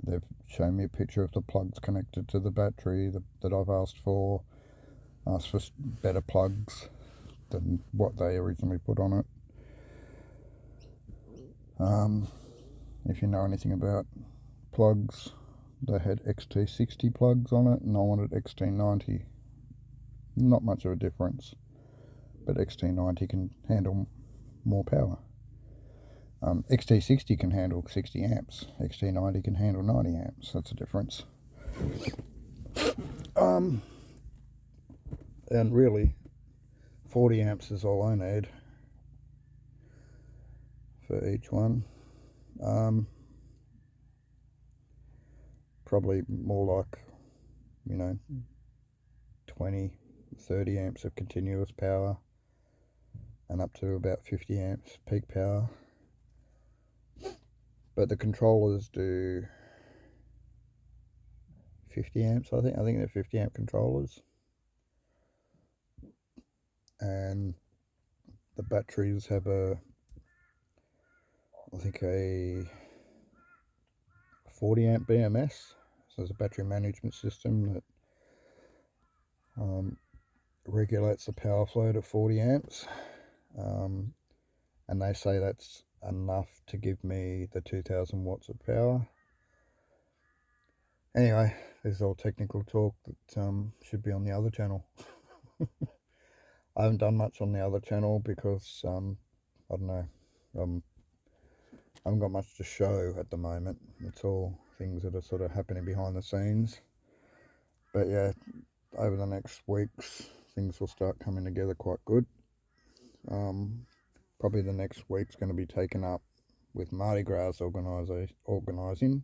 they've shown me a picture of the plugs connected to the battery that I've asked for better plugs than what they originally put on it. If you know anything about plugs, they had XT60 plugs on it, and I wanted XT90. Not much of a difference, but XT90 can handle more power. XT60 can handle 60 amps. XT90 can handle 90 amps. That's a difference. And really, 40 amps is all I need for each one. Probably more like 20, 30 amps of continuous power, and up to about 50 amps peak power. But the controllers do 50 amps, I think. I think they're 50 amp controllers. And the batteries have I think a 40 amp BMS. So there's a battery management system that regulates the power flow to 40 amps. And they say that's enough to give me the 2000 watts of power. Anyway, this is all technical talk that should be on the other channel. I haven't done much on the other channel because I don't know, I haven't got much to show at the moment. It's all things that are sort of happening behind the scenes. But yeah, over the next weeks things will start coming together quite good. Probably the next week's going to be taken up with Mardi Gras organising.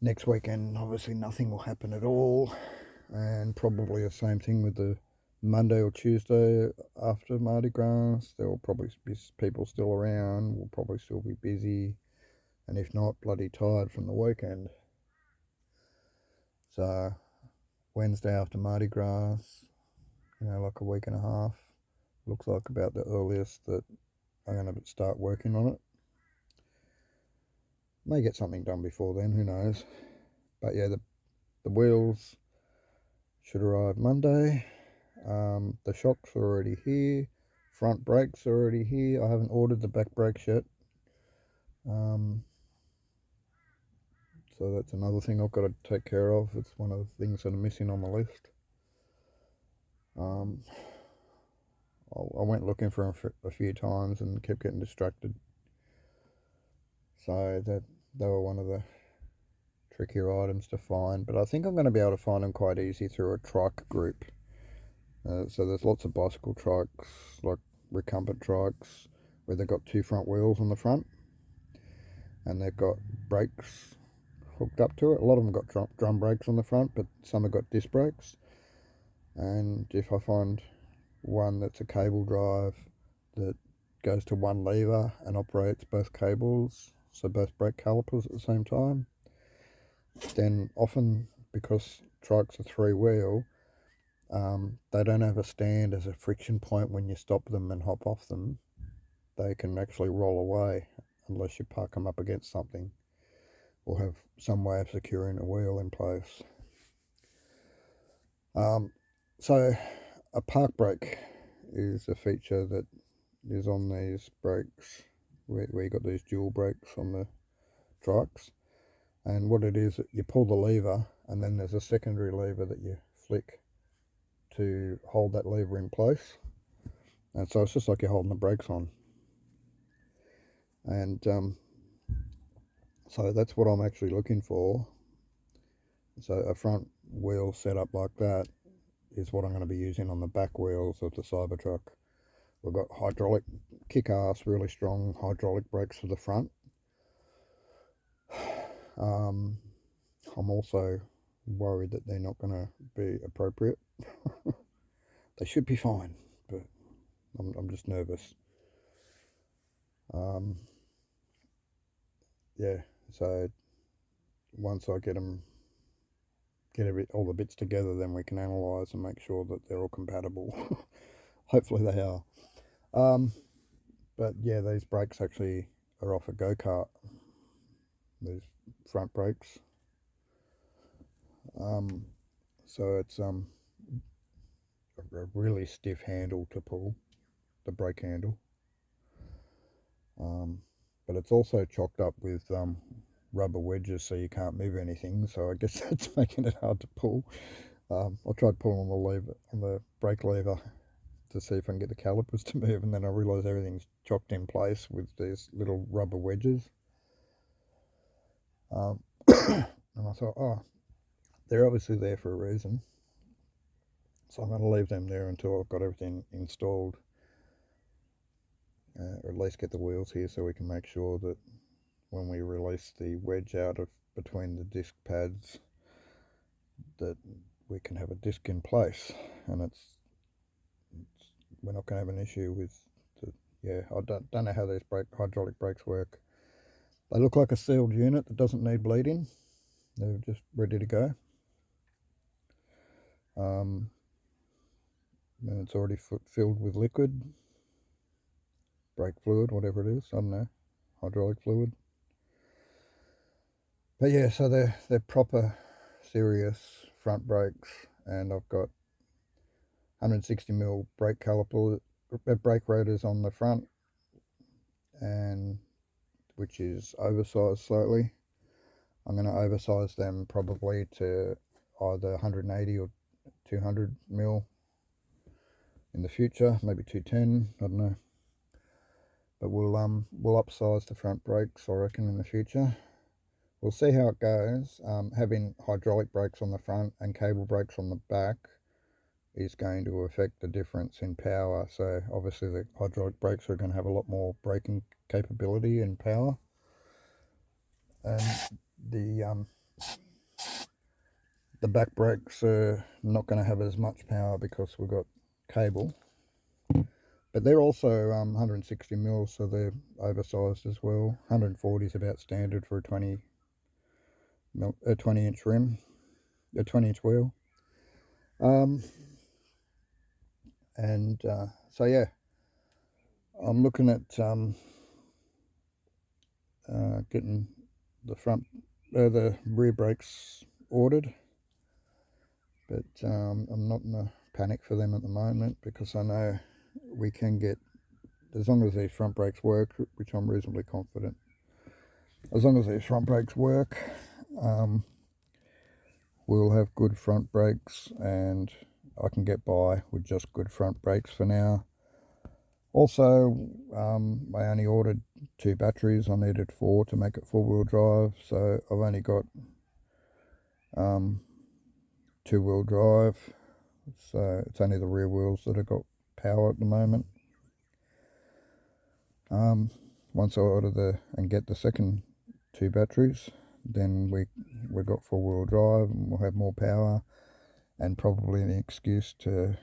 Next weekend, obviously, nothing will happen at all, and probably the same thing with the Monday or Tuesday after Mardi Gras. There will probably be people still around. We'll probably still be busy, and if not, bloody tired from the weekend. So Wednesday after Mardi Gras, like a week and a half, looks like about the earliest that I'm going to start working on it. May get something done before then, who knows. But yeah, the wheels should arrive Monday. The shocks are already here. Front brakes are already here. I haven't ordered the back brakes yet. So that's another thing I've got to take care of. It's one of the things that are missing on the list. I went looking for them a few times and kept getting distracted. So they were one of the trickier items to find. But I think I'm going to be able to find them quite easy through a trike group. So there's lots of bicycle trikes, like recumbent trikes, where they've got two front wheels on the front. And they've got brakes hooked up to it. A lot of them got drum brakes on the front, but some have got disc brakes. And if I find one that's a cable drive that goes to one lever and operates both cables, so both brake calipers at the same time, then often, because trikes are three-wheel, they don't have a stand as a friction point when you stop them and hop off them. They can actually roll away unless you park them up against something or have some way of securing a wheel in place. So a park brake is a feature that is on these brakes, where you got these dual brakes on the trucks. And what it is, you pull the lever, and then there's a secondary lever that you flick to hold that lever in place. And so it's just like you're holding the brakes on. And so that's what I'm actually looking for. So a front wheel setup like that is what I'm going to be using on the back wheels of the Cybertruck. We've got hydraulic, kick-ass, really strong hydraulic brakes for the front. I'm also worried that they're not going to be appropriate. They should be fine, but I'm just nervous. Yeah, so once I get all the bits together, then we can analyse and make sure that they're all compatible. Hopefully they are. But yeah, these brakes actually are off a go-kart. These front brakes. So it's a really stiff handle to pull, the brake handle. But it's also chocked up with rubber wedges, so you can't move anything. So I guess that's making it hard to pull. I tried pulling on the brake lever to see if I can get the calipers to move, and then I realised everything's chocked in place with these little rubber wedges. And I thought, oh, they're obviously there for a reason. So I'm going to leave them there until I've got everything installed, or at least get the wheels here so we can make sure that when we release the wedge out of between the disc pads, that we can have a disc in place, and we're not going to have an issue with I don't know how these hydraulic brakes work. They look like a sealed unit that doesn't need bleeding. They're just ready to go. And it's already filled with liquid, brake fluid, whatever it is. I don't know, hydraulic fluid. But yeah, so they're proper, serious front brakes, and I've got 160mm brake rotors on the front, and which is oversized slightly. I'm going to oversize them probably to either 180 or 200mm in the future, maybe 210, I don't know. But we'll upsize the front brakes, I reckon, in the future. We'll see how it goes. Having hydraulic brakes on the front and cable brakes on the back is going to affect the difference in power. So obviously the hydraulic brakes are going to have a lot more braking capability and power, and the back brakes are not going to have as much power because we've got cable. But they're also 160mm, so they're oversized as well. 140 is about standard for a 20-inch rim, a 20-inch wheel. So yeah, I'm looking at getting the rear brakes ordered, but I'm not in a panic for them at the moment, because I know we can get, as long as these front brakes work, which I'm reasonably confident, as long as these front brakes work, we'll have good front brakes, and I can get by with just good front brakes for now. Also, I only ordered 2 batteries. I needed 4 to make it 4-wheel drive, so I've only got 2-wheel drive, so it's only the rear wheels that have got power at the moment. Once I order and get the second 2 batteries, then we've got 4-wheel drive, and we'll have more power, and probably an excuse to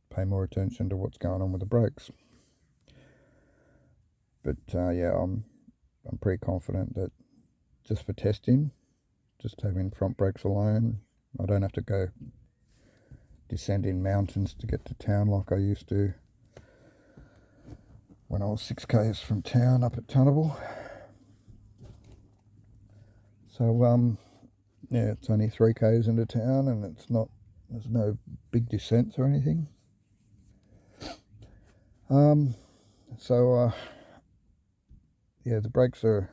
pay more attention to what's going on with the brakes. But yeah, I'm pretty confident that just for testing, just having front brakes alone, I don't have to go descending mountains to get to town like I used to when I was 6k's from town up at Tunnable. So yeah, it's only 3k's into town, and there's no big descents or anything. So yeah, the brakes are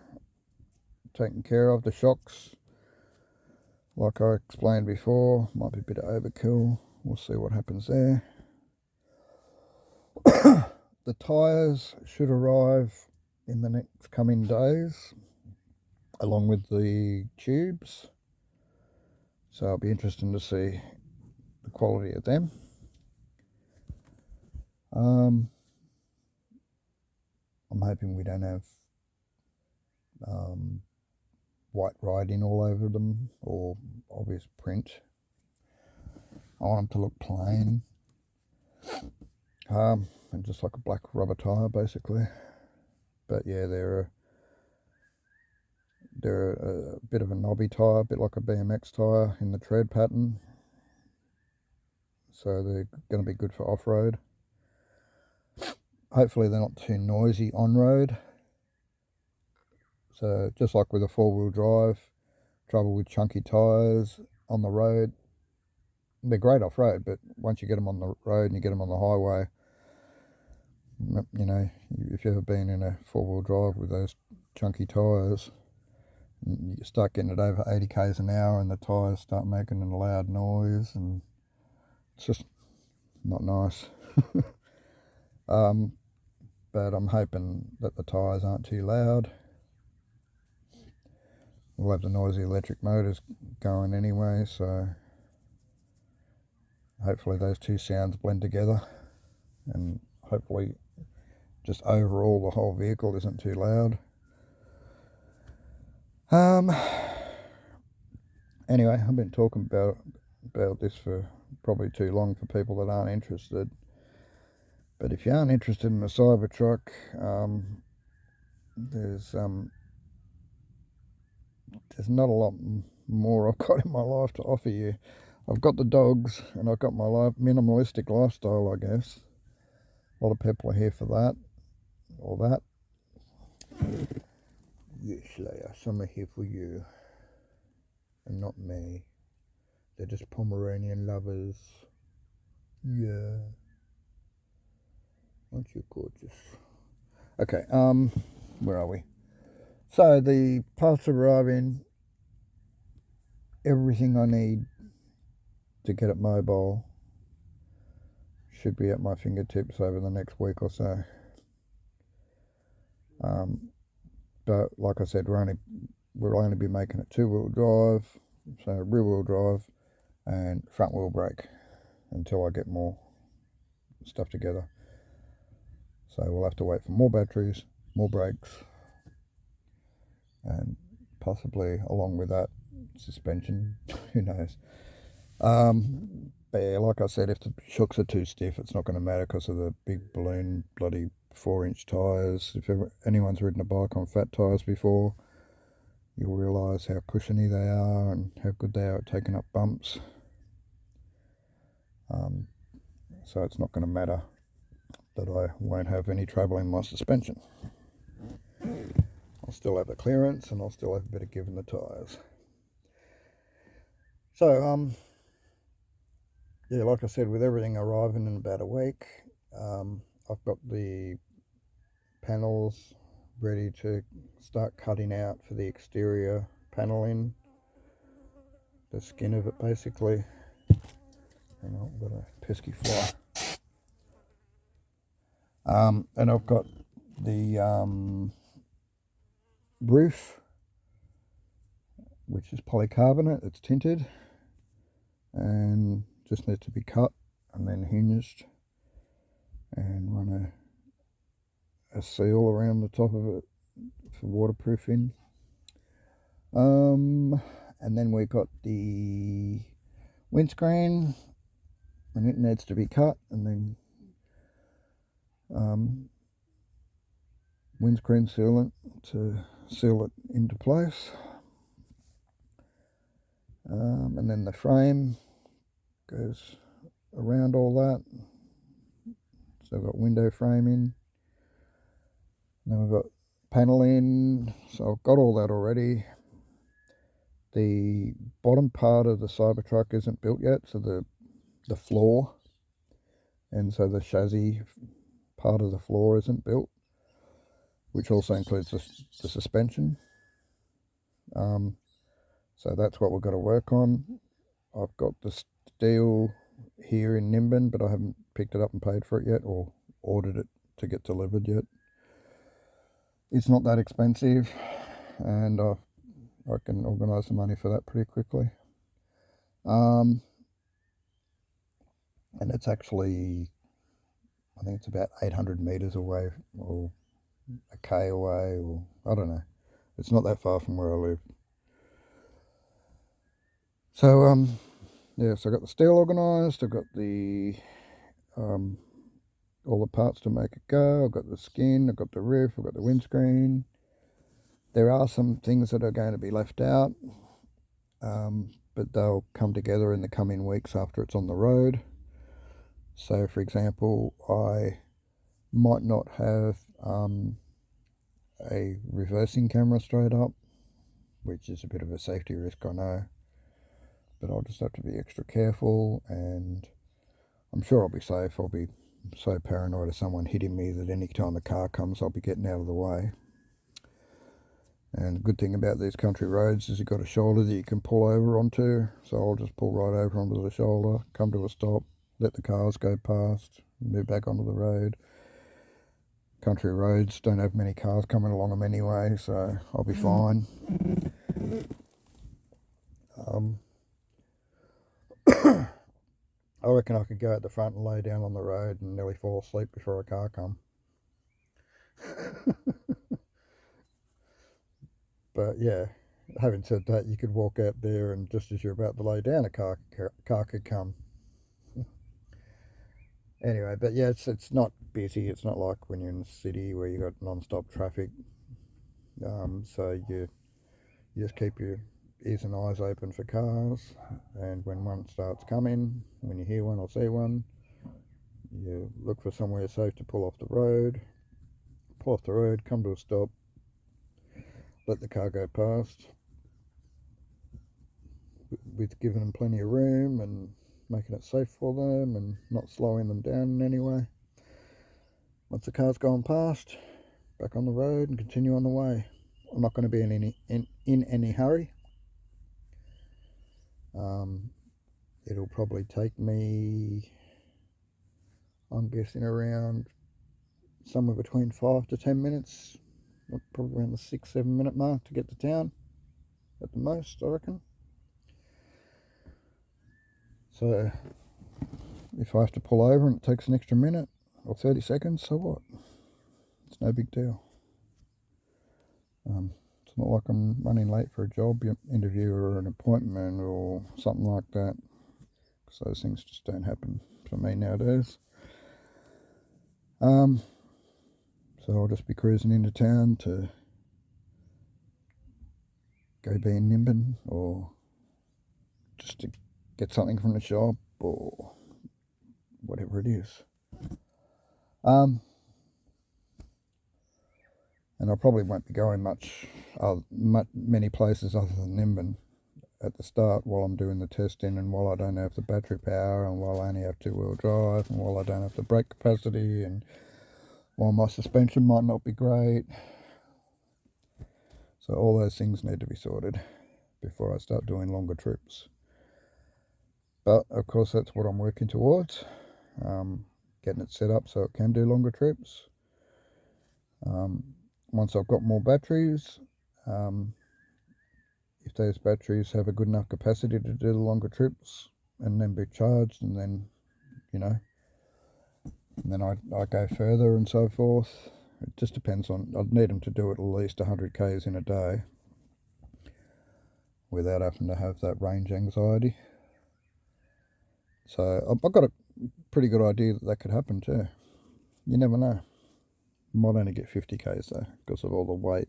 taken care of. The shocks, like I explained before, might be a bit of overkill. We'll see what happens there. The tyres should arrive in the next coming days, along with the tubes. So it'll be interesting to see the quality of them. I'm hoping we don't have white writing all over them or obvious print. I want them to look plain, and just like a black rubber tyre basically. But yeah, they're a bit of a knobby tyre, a bit like a BMX tyre in the tread pattern. So they're going to be good for off-road. Hopefully they're not too noisy on-road. So just like with a four-wheel drive, trouble with chunky tyres on the road. They're great off-road, but once you get them on the road and you get them on the highway, you know, if you've ever been in a four-wheel drive with those chunky tyres, you start getting it over 80 k's an hour and the tyres start making a loud noise, and it's just not nice. But I'm hoping that the tyres aren't too loud. We'll have the noisy electric motors going anyway, so hopefully those two sounds blend together, and hopefully just overall the whole vehicle isn't too loud. Anyway, I've been talking about this for probably too long for people that aren't interested. But if you aren't interested in a Cybertruck, there's not a lot more I've got in my life to offer you. I've got the dogs, and I've got my minimalistic lifestyle, I guess. A lot of people are here for that, or that. Yes, Leia, some are here for you, and not me. They're just Pomeranian lovers. Yeah. Aren't you gorgeous? Okay, where are we? So the parts arrive in. Everything I need to get it mobile should be at my fingertips over the next week or so. But like I said, we'll only be making it two-wheel drive, so rear-wheel drive and front-wheel brake until I get more stuff together. So we'll have to wait for more batteries, more brakes, and possibly along with that, suspension. Who knows? But yeah, like I said, if the shocks are too stiff, it's not going to matter because of the big balloon bloody 4-inch tyres. If anyone's ridden a bike on fat tyres before, you'll realise how cushiony they are and how good they are at taking up bumps. So it's not going to matter that I won't have any trouble in my suspension. I'll still have the clearance, and I'll still have a bit of give in the tyres. So yeah, like I said, with everything arriving in about a week, I've got the panels ready to start cutting out for the exterior paneling, the skin of it basically. Hang on, I've got a pesky fly. And I've got the roof, which is polycarbonate. It's tinted and just needs to be cut and then hinged, and run a seal around the top of it for waterproofing. And then we got the windscreen, and it needs to be cut, and then windscreen sealant to seal it into place. And then the frame goes around all that. So I've got window framing. Then we've got paneling. So I've got all that already. The bottom part of the Cybertruck isn't built yet, so the floor, and so the chassis part of the floor isn't built, which also includes the suspension. So that's what we've got to work on. I've got the steel here in Nimbin, but I haven't picked it up and paid for it yet, or ordered it to get delivered yet. It's not that expensive, and I can organise the money for that pretty quickly. And it's actually, I think it's about 800 metres away, or a K away, or I don't know. It's not that far from where I live. So, yeah, so I got the steel organised, I've got the, all the parts to make it go, I've got the skin, I've got the roof, I've got the windscreen. There are some things that are going to be left out, but they'll come together in the coming weeks after it's on the road. So, for example, I might not have a reversing camera straight up, which is a bit of a safety risk, I know, but I'll just have to be extra careful, and I'm sure I'll be safe. I'll be so paranoid of someone hitting me that any time a car comes, I'll be getting out of the way. And the good thing about these country roads is you've got a shoulder that you can pull over onto, so I'll just pull right over onto the shoulder, come to a stop, let the cars go past, move back onto the road. Country roads don't have many cars coming along them anyway, so I'll be fine. I reckon I could go at the front and lay down on the road and nearly fall asleep before a car come. But yeah, having said that, you could walk out there and just as you're about to lay down, a car could come. Anyway, but yeah, it's not busy. It's not like when you're in the city where you got non-stop traffic. So you just keep your ears and eyes open for cars, and when one starts coming, when you hear one or see one, you look for somewhere safe to pull off the road, come to a stop, let the car go past, with giving them plenty of room and making it safe for them and not slowing them down in any way. Once the car's gone past, back on the road and continue on the way. I'm not going to be in any hurry. It'll probably take me, I'm guessing, around somewhere between 5 to 10 minutes, probably around the 6-7 minute mark to get to town at the most, I reckon. So if I have to pull over and it takes an extra minute or 30 seconds, so what? It's no big deal. It's not like I'm running late for a job interview or an appointment or something like that, because those things just don't happen for me nowadays. So I'll just be cruising into town to go be in Nimbin, or just to get something from the shop, or whatever it is. And I probably won't be going many places other than Nimbin at the start while I'm doing the testing, and while I don't have the battery power, and while I only have 2-wheel drive, and while I don't have the brake capacity, and while my suspension might not be great. So all those things need to be sorted before I start doing longer trips. But of course that's what I'm working towards, getting it set up so it can do longer trips. Once I've got more batteries, if those batteries have a good enough capacity to do the longer trips and then be charged, and then, and then I go further and so forth. It just depends on, I'd need them to do it at least 100 k's in a day without having to have that range anxiety. So I've got a pretty good idea that could happen too. You never know. Might only get 50 k's though because of all the weight.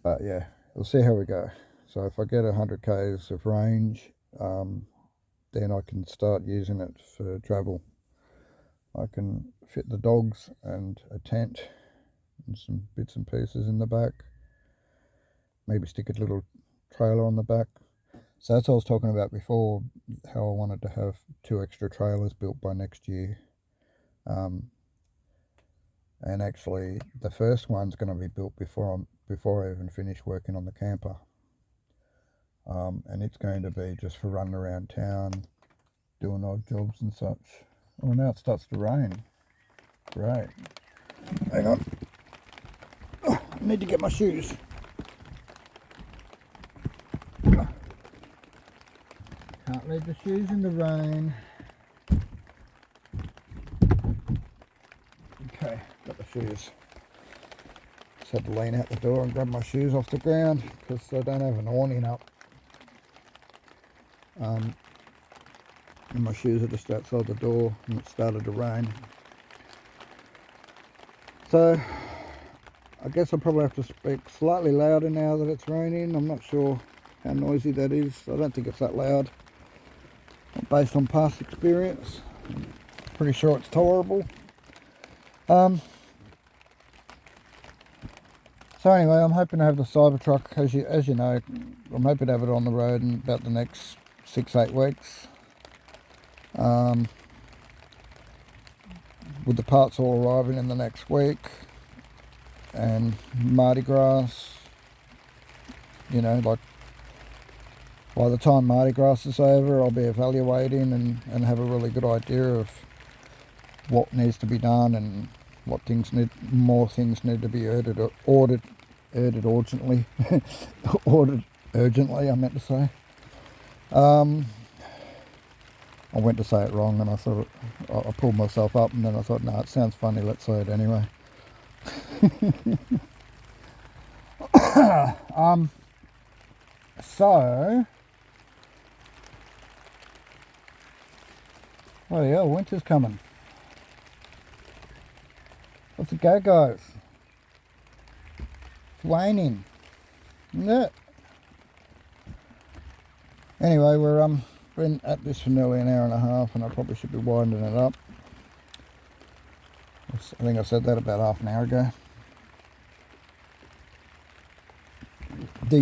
But yeah, we'll see how we go. So if I get 100 k's of range, then I can start using it for travel. I can fit the dogs and a tent and some bits and pieces in the back. Maybe stick a little trailer on the back. So that's what I was talking about before, how I wanted to have 2 extra trailers built by next year. And actually the first one's going to be built before I even finish working on the camper. And it's going to be just for running around town, doing odd jobs and such. Oh, now it starts to rain. Great. Hang on. Oh, I need to get my shoes. Can't leave the shoes in the rain. Okay, got the shoes. Just had to lean out the door and grab my shoes off the ground because I don't have an awning up. And my shoes are just outside the door and it started to rain. So I guess I'll probably have to speak slightly louder now that it's raining. I'm not sure how noisy that is. I don't think it's that loud. Based on past experience, pretty sure it's tolerable. So anyway, I'm hoping to have the Cybertruck, as you know, I'm hoping to have it on the road in about the next 6-8 weeks. With the parts all arriving in the next week, and Mardi Gras, you know, like by the time Mardi Gras is over, I'll be evaluating and have a really good idea of what needs to be done and what more things need to be ordered urgently. Ordered urgently, I meant to say. I went to say it wrong and I thought I pulled myself up, and then I thought, no, it sounds funny, let's say it anyway. So, oh yeah, winter's coming. What's it go, guys? It's raining, isn't it? Anyway, we're been at this for nearly an hour and a half, and I probably should be winding it up. I think I said that about half an hour ago. The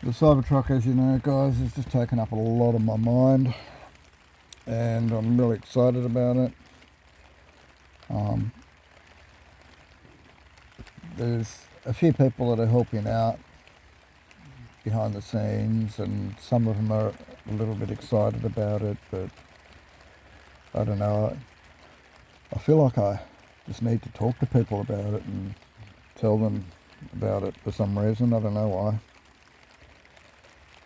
Cybertruck, as you know, guys, has just taken up a lot of my mind, and I'm really excited about it. There's a few people that are helping out behind the scenes, and some of them are a little bit excited about it, but I don't know. I feel like I just need to talk to people about it and tell them about it for some reason. I don't know why.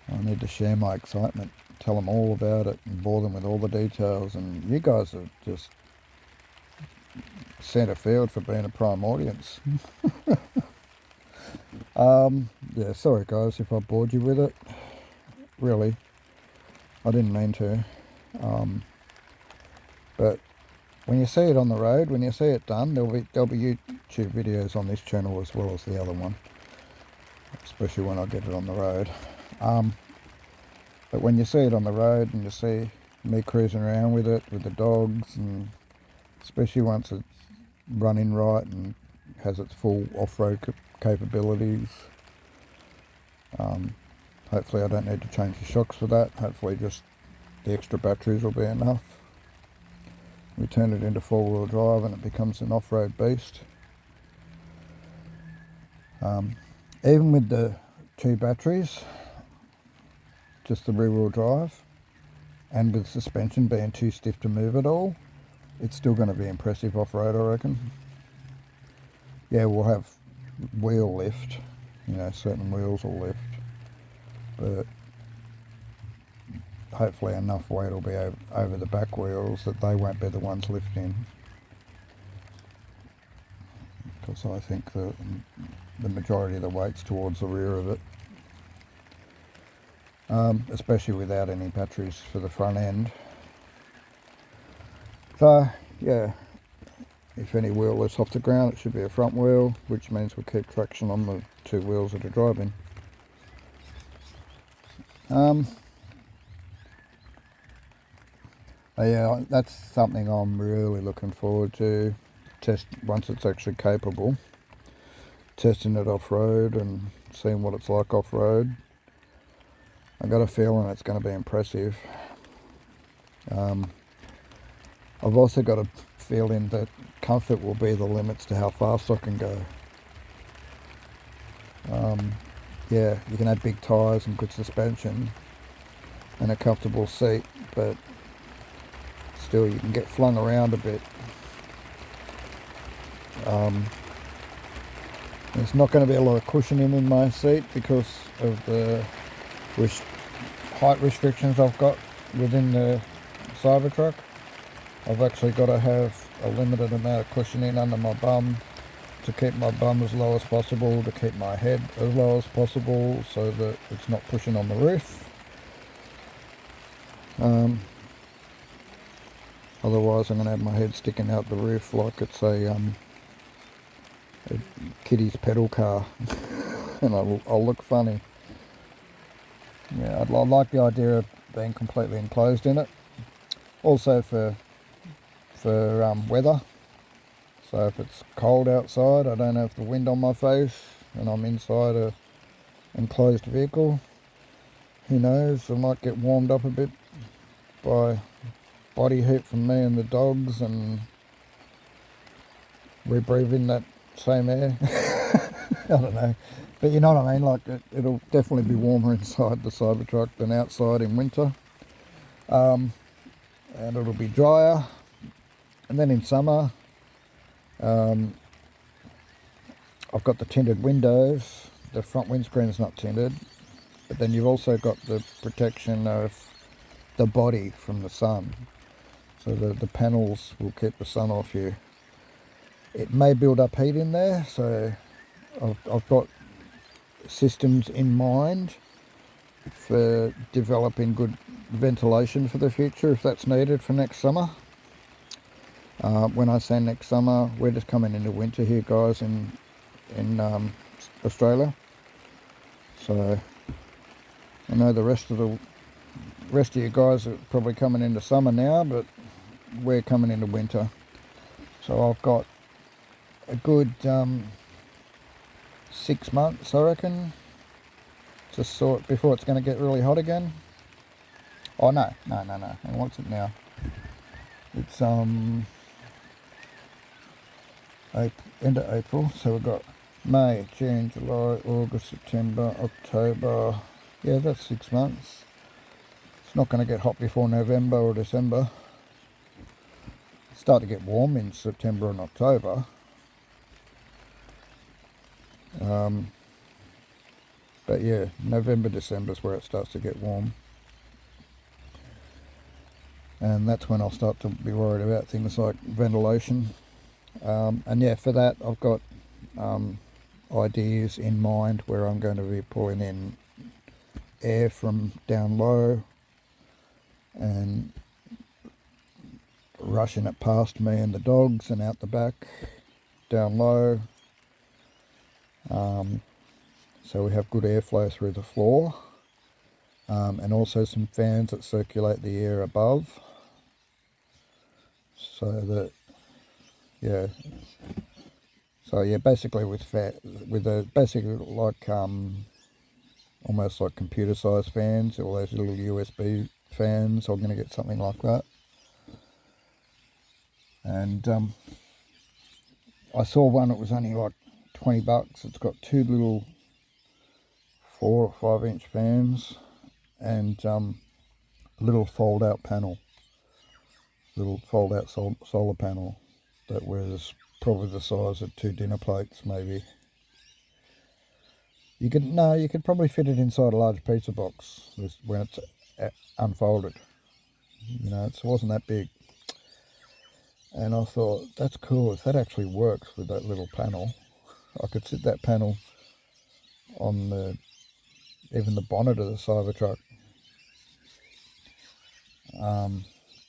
I need to share my excitement, tell them all about it and bore them with all the details, and you guys are just centre field for being a prime audience. Yeah, sorry guys if I bored you with it. Really, I didn't mean to. But when you see it on the road, when you see it done, there'll be YouTube videos on this channel as well as the other one, especially when I get it on the road. But when you see it on the road and you see me cruising around with it, with the dogs, and especially once it's running right and has its full off-road capabilities, hopefully I don't need to change the shocks for that. Hopefully just the extra batteries will be enough. We turn it into four-wheel drive and it becomes an off-road beast. Even with the 2 batteries, just the rear-wheel drive, and with suspension being too stiff to move at all, it's still going to be impressive off-road, I reckon. Yeah, we'll have wheel lift, you know, certain wheels will lift, but hopefully enough weight will be over the back wheels that they won't be the ones lifting, because I think the majority of the weight's towards the rear of it, especially without any batteries for the front end. So yeah, if any wheel lifts off the ground, it should be a front wheel, which means we'll keep traction on the 2 wheels that are driving. Yeah, that's something I'm really looking forward to, once it's actually capable, testing it off-road and seeing what it's like off-road. I got a feeling it's going to be impressive. I've also got a feeling that comfort will be the limits to how fast I can go. Yeah, you can have big tyres and good suspension and a comfortable seat, but still you can get flung around a bit. There's not going to be a lot of cushioning in my seat because of the height restrictions I've got within the Cybertruck. I've actually got to have a limited amount of cushioning under my bum to keep my bum as low as possible, to keep my head as low as possible so that it's not pushing on the roof. Otherwise I'm going to have my head sticking out the roof like it's a kiddie's pedal car and I'll look funny. Yeah, I like the idea of being completely enclosed in it. Also for weather. So if it's cold outside, I don't have the wind on my face and I'm inside a enclosed vehicle. Who knows, I might get warmed up a bit by body heat from me and the dogs and rebreathe in that same air. I don't know, but you know what I mean, like it'll definitely be warmer inside the Cybertruck than outside in winter, and it'll be drier. And then in summer, I've got the tinted windows. The front windscreen's not tinted, but then you've also got the protection of the body from the sun, so the panels will keep the sun off you. It may build up heat in there, so I've got systems in mind for developing good ventilation for the future if that's needed for next summer. When I say next summer, we're just coming into winter here, guys, in Australia. So I know the rest of you guys are probably coming into summer now, but we're coming into winter. So I've got a good 6 months, I reckon, to sort before it's going to get really hot again. Oh no. And what's it now? It's end of April, so we've got May, June, July, August, September, October. Yeah, that's 6 months. It's not going to get hot before November or December. Start to get warm in September and October. But yeah, November, December is where it starts to get warm. And that's when I'll start to be worried about things like ventilation. And yeah, for that I've got ideas in mind where I'm going to be pulling in air from down low and rushing it past me and the dogs and out the back down low, so we have good airflow through the floor, and also some fans that circulate the air above, so that basically basically like almost like computer sized fans, all those little USB fans. I'm going to get something like that. And I saw one that was only like $20. It's got two little 4 or 5 inch fans and a little fold out panel, solar panel that was probably the size of 2 dinner plates maybe. You could probably fit it inside a large pizza box when it's unfolded. You know, it wasn't that big. And I thought, that's cool. If that actually works with that little panel, I could sit that panel on even the bonnet of the Cybertruck,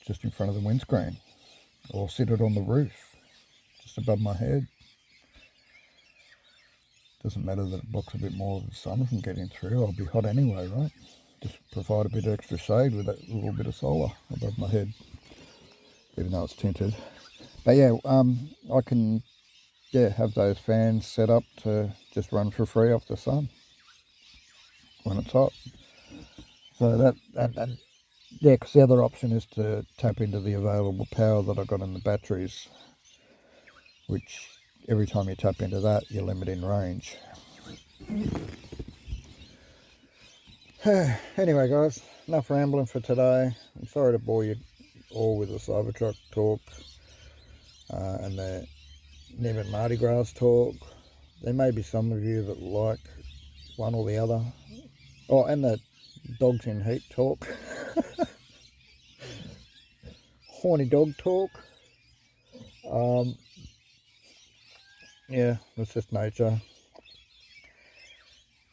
just in front of the windscreen, or sit it on the roof, just above my head. Doesn't matter that it blocks a bit more of the sun from getting through. I'll be hot anyway, right? Just provide a bit of extra shade with that little bit of solar above my head, even though it's tinted. But yeah, I can have those fans set up to just run for free off the sun when it's hot. So yeah, because the other option is to tap into the available power that I got in the batteries, which every time you tap into that, you're limiting range. Anyway, guys, enough rambling for today. I'm sorry to bore you all with the Cybertruck talk and the Niven Mardi Gras talk. There may be some of you that like one or the other. Oh, and the dogs in heat talk. Horny dog talk. Yeah, that's just nature.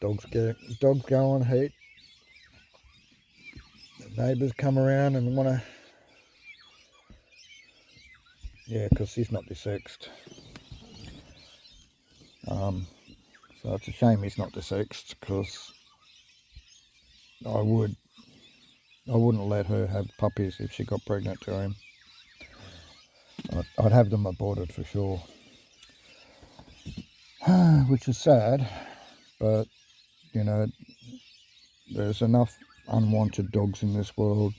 Dogs go on heat. The neighbours come around and want to... Yeah, because he's not desexed. So it's a shame he's not desexed, because I wouldn't let her have puppies if she got pregnant to him. I'd have them aborted for sure. Which is sad, but you know, there's enough unwanted dogs in this world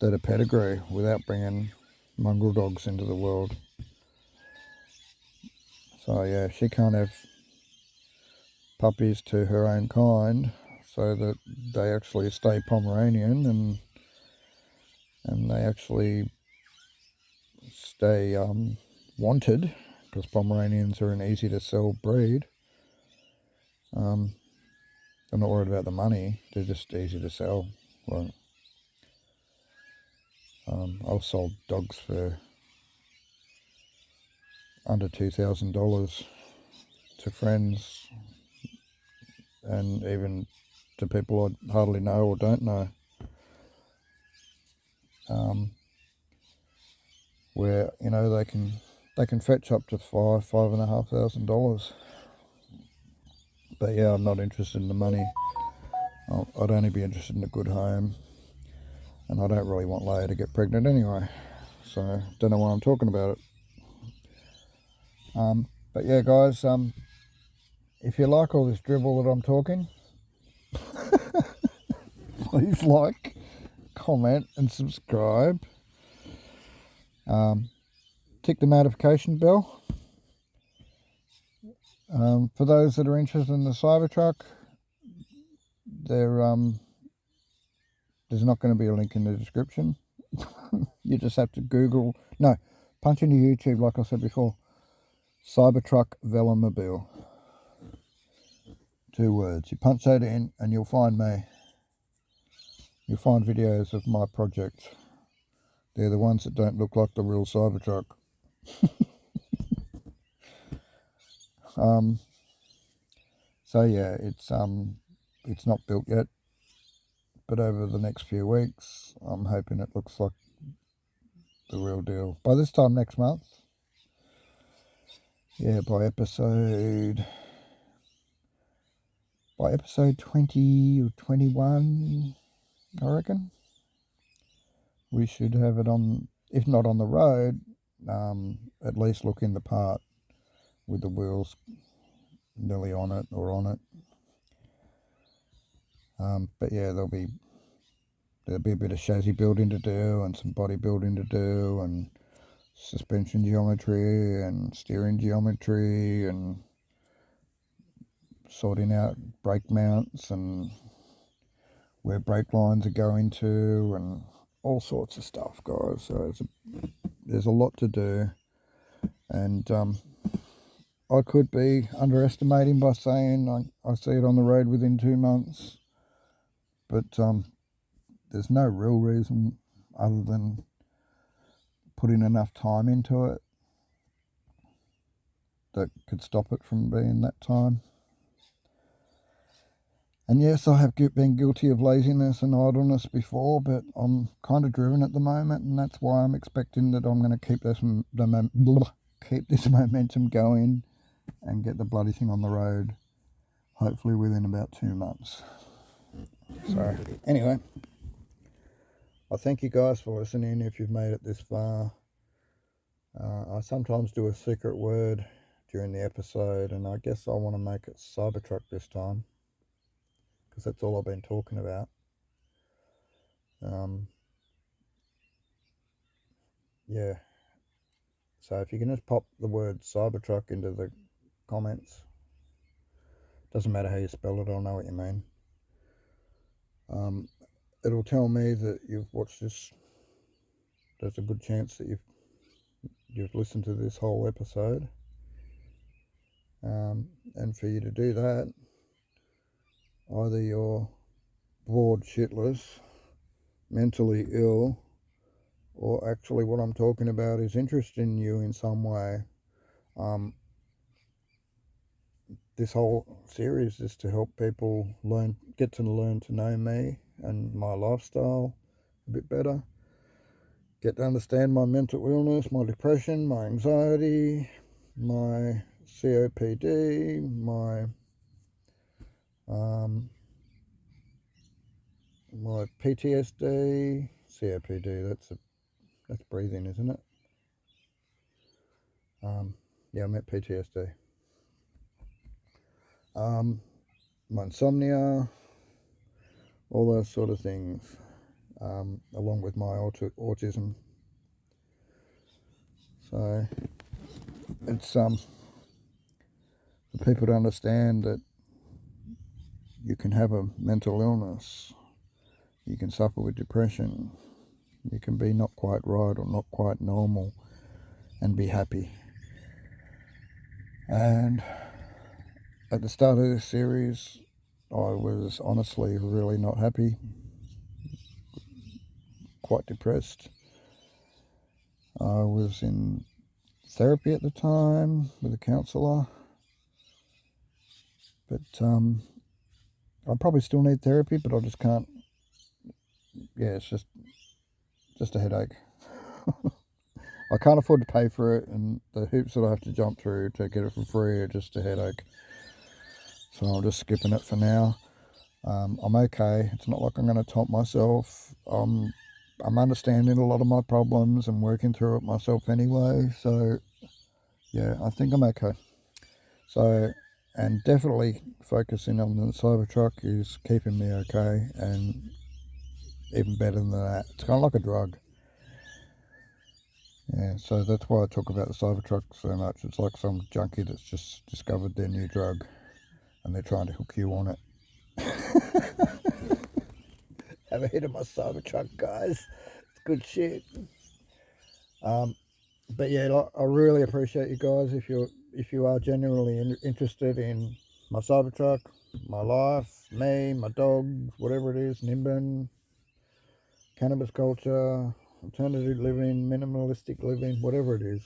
that are pedigree without bringing mongrel dogs into the world. So yeah, she can't have puppies to her own kind, so that they actually stay Pomeranian and they actually stay wanted, because Pomeranians are an easy to sell breed. I'm not worried about the money, they're just easy to sell. Like, I've sold dogs for under $2,000 to friends, and even to people I hardly know or don't know, where you know they can fetch up to $5,500. But yeah, I'm not interested in the money. I'd only be interested in a good home, and I don't really want Leia to get pregnant anyway, so don't know why I'm talking about it. But yeah, guys, if you like all this dribble that I'm talking, please like, comment and subscribe. Tick the notification bell. For those that are interested in the Cybertruck, there's not going to be a link in the description. You just have to punch into YouTube, like I said before, Cybertruck Velomobile. 2 words. You punch that in and you'll find me. You'll find videos of my project. They're the ones that don't look like the real Cybertruck. So yeah, it's not built yet, but over the next few weeks, I'm hoping it looks like the real deal. By this time next month, yeah, by episode 20 or 21, I reckon, we should have it on, if not on the road, at least looking the part with the wheels nearly on it or on it. But yeah, there'll be a bit of chassis building to do, and some body building to do, and suspension geometry and steering geometry, and sorting out brake mounts and where brake lines are going to, and all sorts of stuff, guys. So there's a lot to do, and I could be underestimating by saying I see it on the road within 2 months, but there's no real reason other than putting enough time into it that could stop it from being that time. And yes, I have been guilty of laziness and idleness before, but I'm kind of driven at the moment, and that's why I'm expecting that I'm going to keep this momentum going and get the bloody thing on the road, hopefully within about 2 months. So anyway, I thank you guys for listening if you've made it this far. I sometimes do a secret word during the episode, and I guess I want to make it Cybertruck this time, because that's all I've been talking about. Yeah, so if you can just pop the word Cybertruck into the comments, doesn't matter how you spell it, I'll know what you mean. It'll tell me that you've watched this. There's a good chance that you've listened to this whole episode. And for you to do that, either you're bored shitless, mentally ill, or actually what I'm talking about is interesting you in some way. This whole series is to help people get to learn to know me and my lifestyle a bit better, get to understand my mental illness, my depression, my anxiety, my COPD, my PTSD, COPD. That's breathing, isn't it? Yeah, I meant PTSD. My insomnia, all those sort of things, along with my autism. So it's for people to understand that you can have a mental illness, you can suffer with depression, you can be not quite right or not quite normal and be happy. And at the start of this series, I was honestly really not happy, quite depressed. I was in therapy at the time with a counsellor, but I probably still need therapy, but I just can't. Yeah, it's just a headache. I can't afford to pay for it, and the hoops that I have to jump through to get it for free are just a headache. So I'm just skipping it for now. I'm okay. It's not like I'm going to top myself. I'm understanding a lot of my problems and working through it myself anyway. So yeah, I think I'm okay. So, and definitely focusing on the Cybertruck is keeping me okay, and even better than that, it's kind of like a drug. Yeah, so that's why I talk about the Cybertruck so much. It's like some junkie that's just discovered their new drug and they're trying to hook you on it. Have a hit of my Cybertruck, guys. It's good shit. But yeah, I really appreciate you guys if you are genuinely interested in my Cybertruck, my life, me, my dogs, whatever it is, Nimbin, cannabis culture, alternative living, minimalistic living, whatever it is.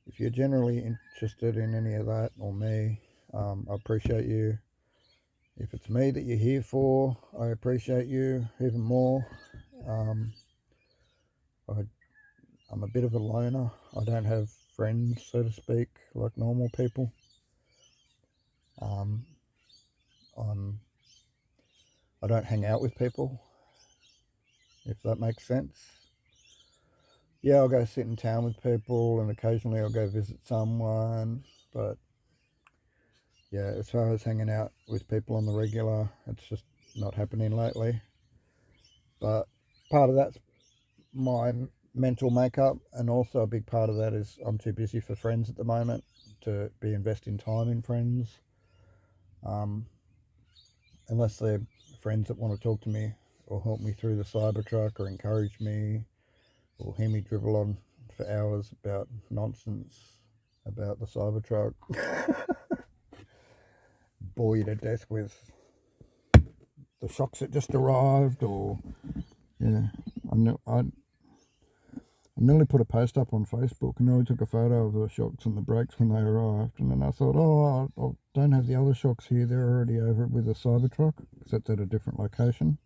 If you're generally interested in any of that or me, I appreciate you. If it's me that you're here for, I appreciate you even more. I'm a bit of a loner. I don't have friends, so to speak, like normal people. I don't hang out with people, if that makes sense. Yeah, I'll go sit in town with people, and occasionally I'll go visit someone, but yeah, as far as hanging out with people on the regular, it's just not happening lately. But part of that's my mental makeup, and also a big part of that is I'm too busy for friends at the moment to be investing time in friends. Unless they're friends that want to talk to me or help me through the Cybertruck or encourage me or hear me dribble on for hours about nonsense about the Cybertruck. Bore you to death with the shocks that just arrived, or yeah, I nearly put a post up on Facebook and nearly took a photo of the shocks and the brakes when they arrived, and then I thought, oh, I don't have the other shocks here, they're already over with the Cybertruck because that's at a different location.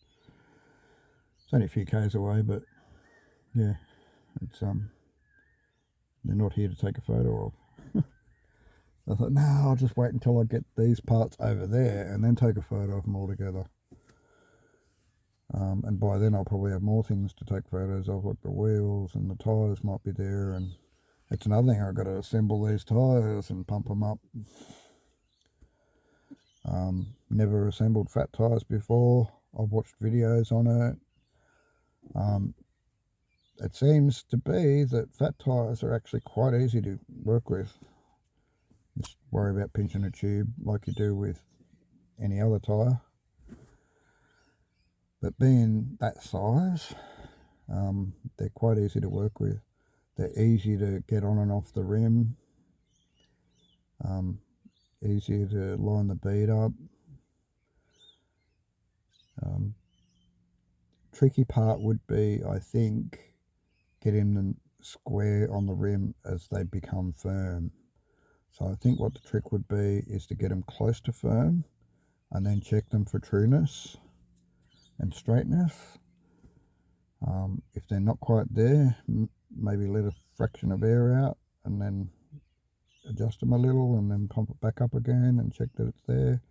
It's only a few k's away, but yeah, it's they're not here to take a photo of. I thought, no, I'll just wait until I get these parts over there and then take a photo of them all together. And by then I'll probably have more things to take photos of, like the wheels and the tyres might be there. And it's another thing, I've got to assemble these tyres and pump them up. Never assembled fat tyres before. I've watched videos on it. It seems to be that fat tyres are actually quite easy to work with. Just worry about pinching a tube like you do with any other tyre. But being that size, they're quite easy to work with. They're easy to get on and off the rim. Easier to line the bead up. Tricky part would be, I think, getting them square on the rim as they become firm. So I think what the trick would be is to get them close to firm and then check them for trueness and straightness. If they're not quite there, maybe let a fraction of air out and then adjust them a little and then pump it back up again and check that it's there.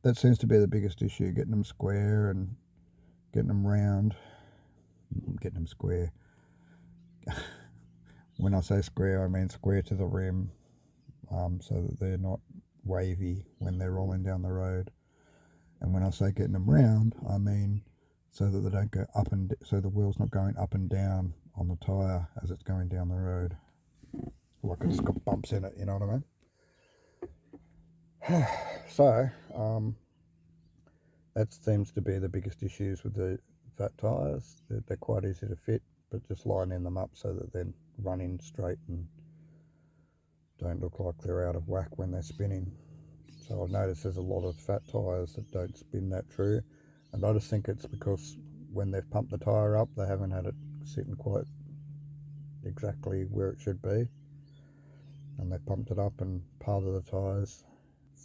That seems to be the biggest issue, getting them square and getting them round, getting them square. When I say square, I mean square to the rim, so that they're not wavy when they're rolling down the road. And when I say getting them round, I mean so that they don't go up and so the wheel's not going up and down on the tyre as it's going down the road. Like it's got bumps in it, you know what I mean? So, that seems to be the biggest issues with the fat tyres. They're quite easy to fit, but just lining them up so that they're running straight and don't look like they're out of whack when they're spinning. So I've noticed there's a lot of fat tyres that don't spin that true, and I just think it's because when they've pumped the tyre up, they haven't had it sitting quite exactly where it should be, and they've pumped it up and part of the tyres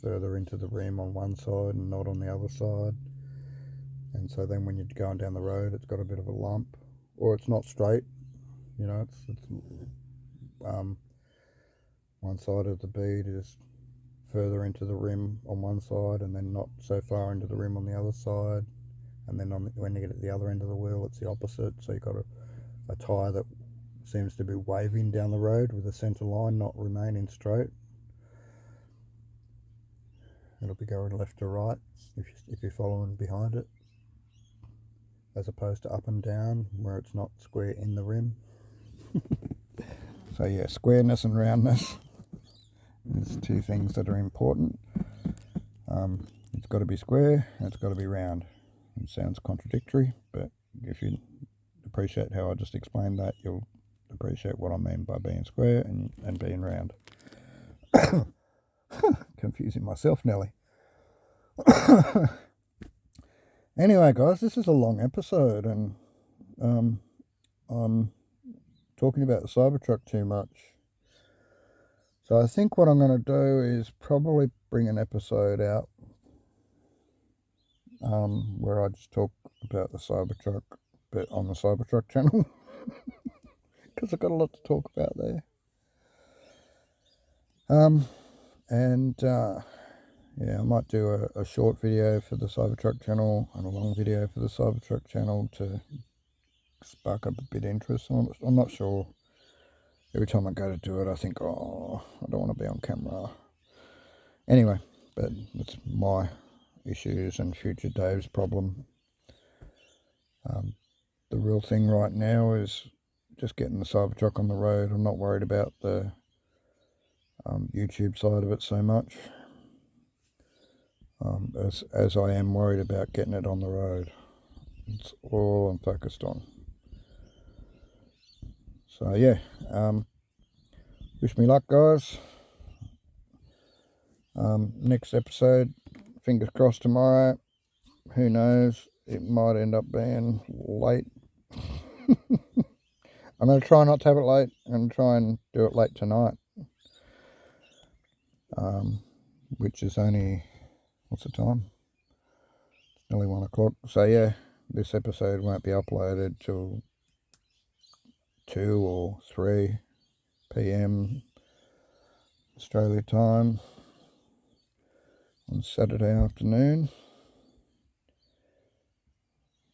further into the rim on one side and not on the other side, and so then when you're going down the road, it's got a bit of a lump, or it's not straight, you know, it's one side of the bead is further into the rim on one side and then not so far into the rim on the other side, and then when you get at the other end of the wheel, it's the opposite. So you've got a tyre that seems to be waving down the road with the centre line not remaining straight. It'll be going left to right if you're following behind it, as opposed to up and down where it's not square in the rim. So yeah, squareness and roundness is two things that are important. It's got to be square and it's got to be round. It sounds contradictory, but if you appreciate how I just explained that, you'll appreciate what I mean by being square and being round. Confusing myself, Nelly. Anyway, guys, this is a long episode, and I'm talking about the Cybertruck too much. So I think what I'm going to do is probably bring an episode out where I just talk about the Cybertruck, but on the Cybertruck channel, because I've got a lot to talk about there. Yeah, I might do a short video for the Cybertruck channel and a long video for the Cybertruck channel to spark up a bit of interest. I'm not sure. Every time I go to do it, I think, oh, I don't want to be on camera. Anyway, but it's my issues and future Dave's problem. The real thing right now is just getting the Cybertruck on the road. I'm not worried about the YouTube side of it so much, as I am worried about getting it on the road. It's all I'm focused on. So yeah, wish me luck, guys. Next episode, fingers crossed tomorrow. Who knows, it might end up being late. I'm going to try not to have it late and try and do it late tonight, which is only, what's the time? It's nearly 1 o'clock. So yeah, this episode won't be uploaded till 2 or 3 p.m. Australia time on Saturday afternoon,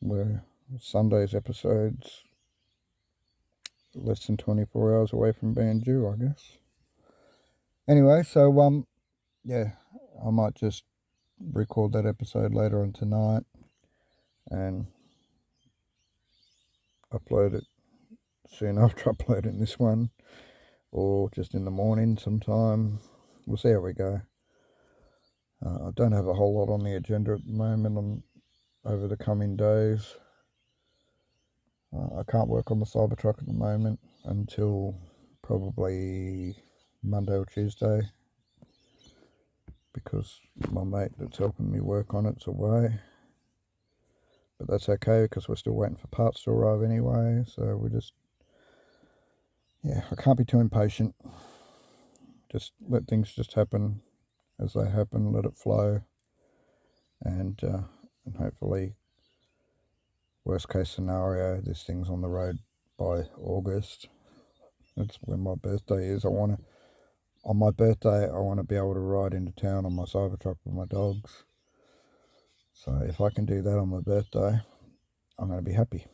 where Sunday's episode's less than 24 hours away from being due, I guess. Anyway, so yeah, I might just record that episode later on tonight and upload it soon after uploading this one, or just in the morning sometime. We'll see how we go. I don't have a whole lot on the agenda at the moment over the coming days. I can't work on the Cybertruck at the moment until probably Monday or Tuesday, because my mate that's helping me work on it's away. But that's okay, because we're still waiting for parts to arrive anyway, so we just, yeah, I can't be too impatient. Just let things just happen as they happen, let it flow, and hopefully, worst case scenario, this thing's on the road by August. That's when my birthday is. On my birthday, I want to be able to ride into town on my Cybertruck with my dogs. So if I can do that on my birthday, I'm going to be happy.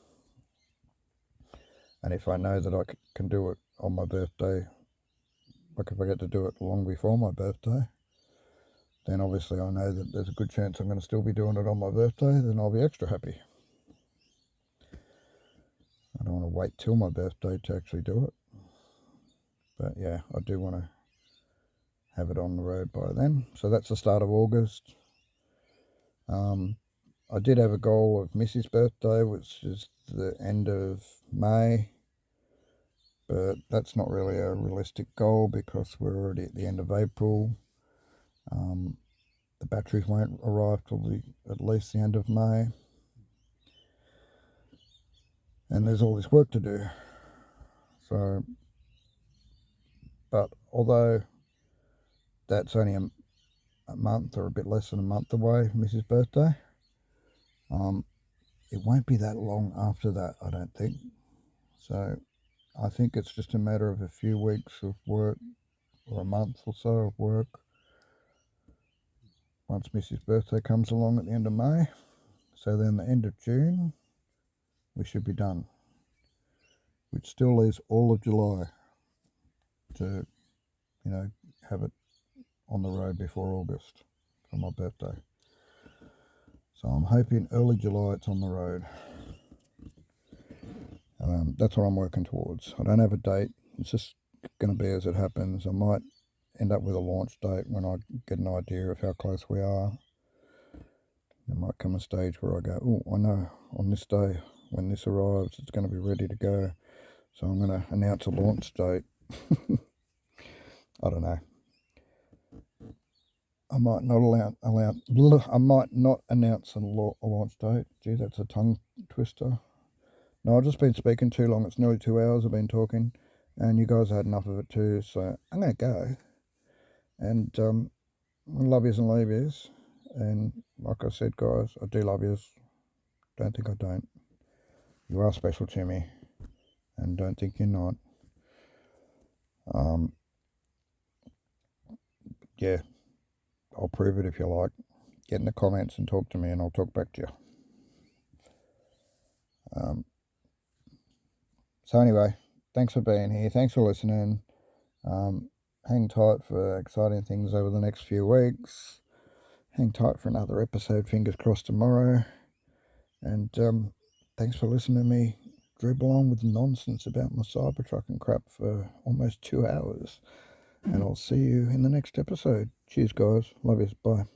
And if I know that I can do it on my birthday, like if I get to do it long before my birthday, then obviously I know that there's a good chance I'm going to still be doing it on my birthday, then I'll be extra happy. I don't want to wait till my birthday to actually do it. But yeah, I do want to have it on the road by then. So that's the start of August. I did have a goal of Missy's birthday, which is the end of May. But that's not really a realistic goal because we're already at the end of April. The batteries won't arrive till at least the end of May. And there's all this work to do. So, but although that's only a month or a bit less than a month away from Missy's birthday, it won't be that long after that, I don't think. So I think it's just a matter of a few weeks of work, or a month or so of work, once Missy's birthday comes along at the end of May. So then the end of June, we should be done, which still leaves all of July to, have it on the road before August for my birthday. So I'm hoping early July it's on the road. That's what I'm working towards. I don't have a date. It's just going to be as it happens. I might end up with a launch date when I get an idea of how close we are. There might come a stage where I go, oh, I know on this day when this arrives, it's going to be ready to go. So I'm going to announce a launch date. I don't know. I might not announce a launch date. Gee, that's a tongue twister. No, I've just been speaking too long. It's nearly 2 hours I've been talking, and you guys had enough of it too. So I'm going to go. And love yous and leave yous. And like I said, guys, I do love yous. Don't think I don't. You are special to me, and don't think you're not. Yeah, I'll prove it if you like. Get in the comments and talk to me, and I'll talk back to you. So anyway, thanks for being here. Thanks for listening. Hang tight for exciting things over the next few weeks. Hang tight for another episode, fingers crossed, tomorrow. And thanks for listening to me dribble on with nonsense about my Cybertruck and crap for almost 2 hours. And I'll see you in the next episode. Cheers, guys. Love yous. Bye.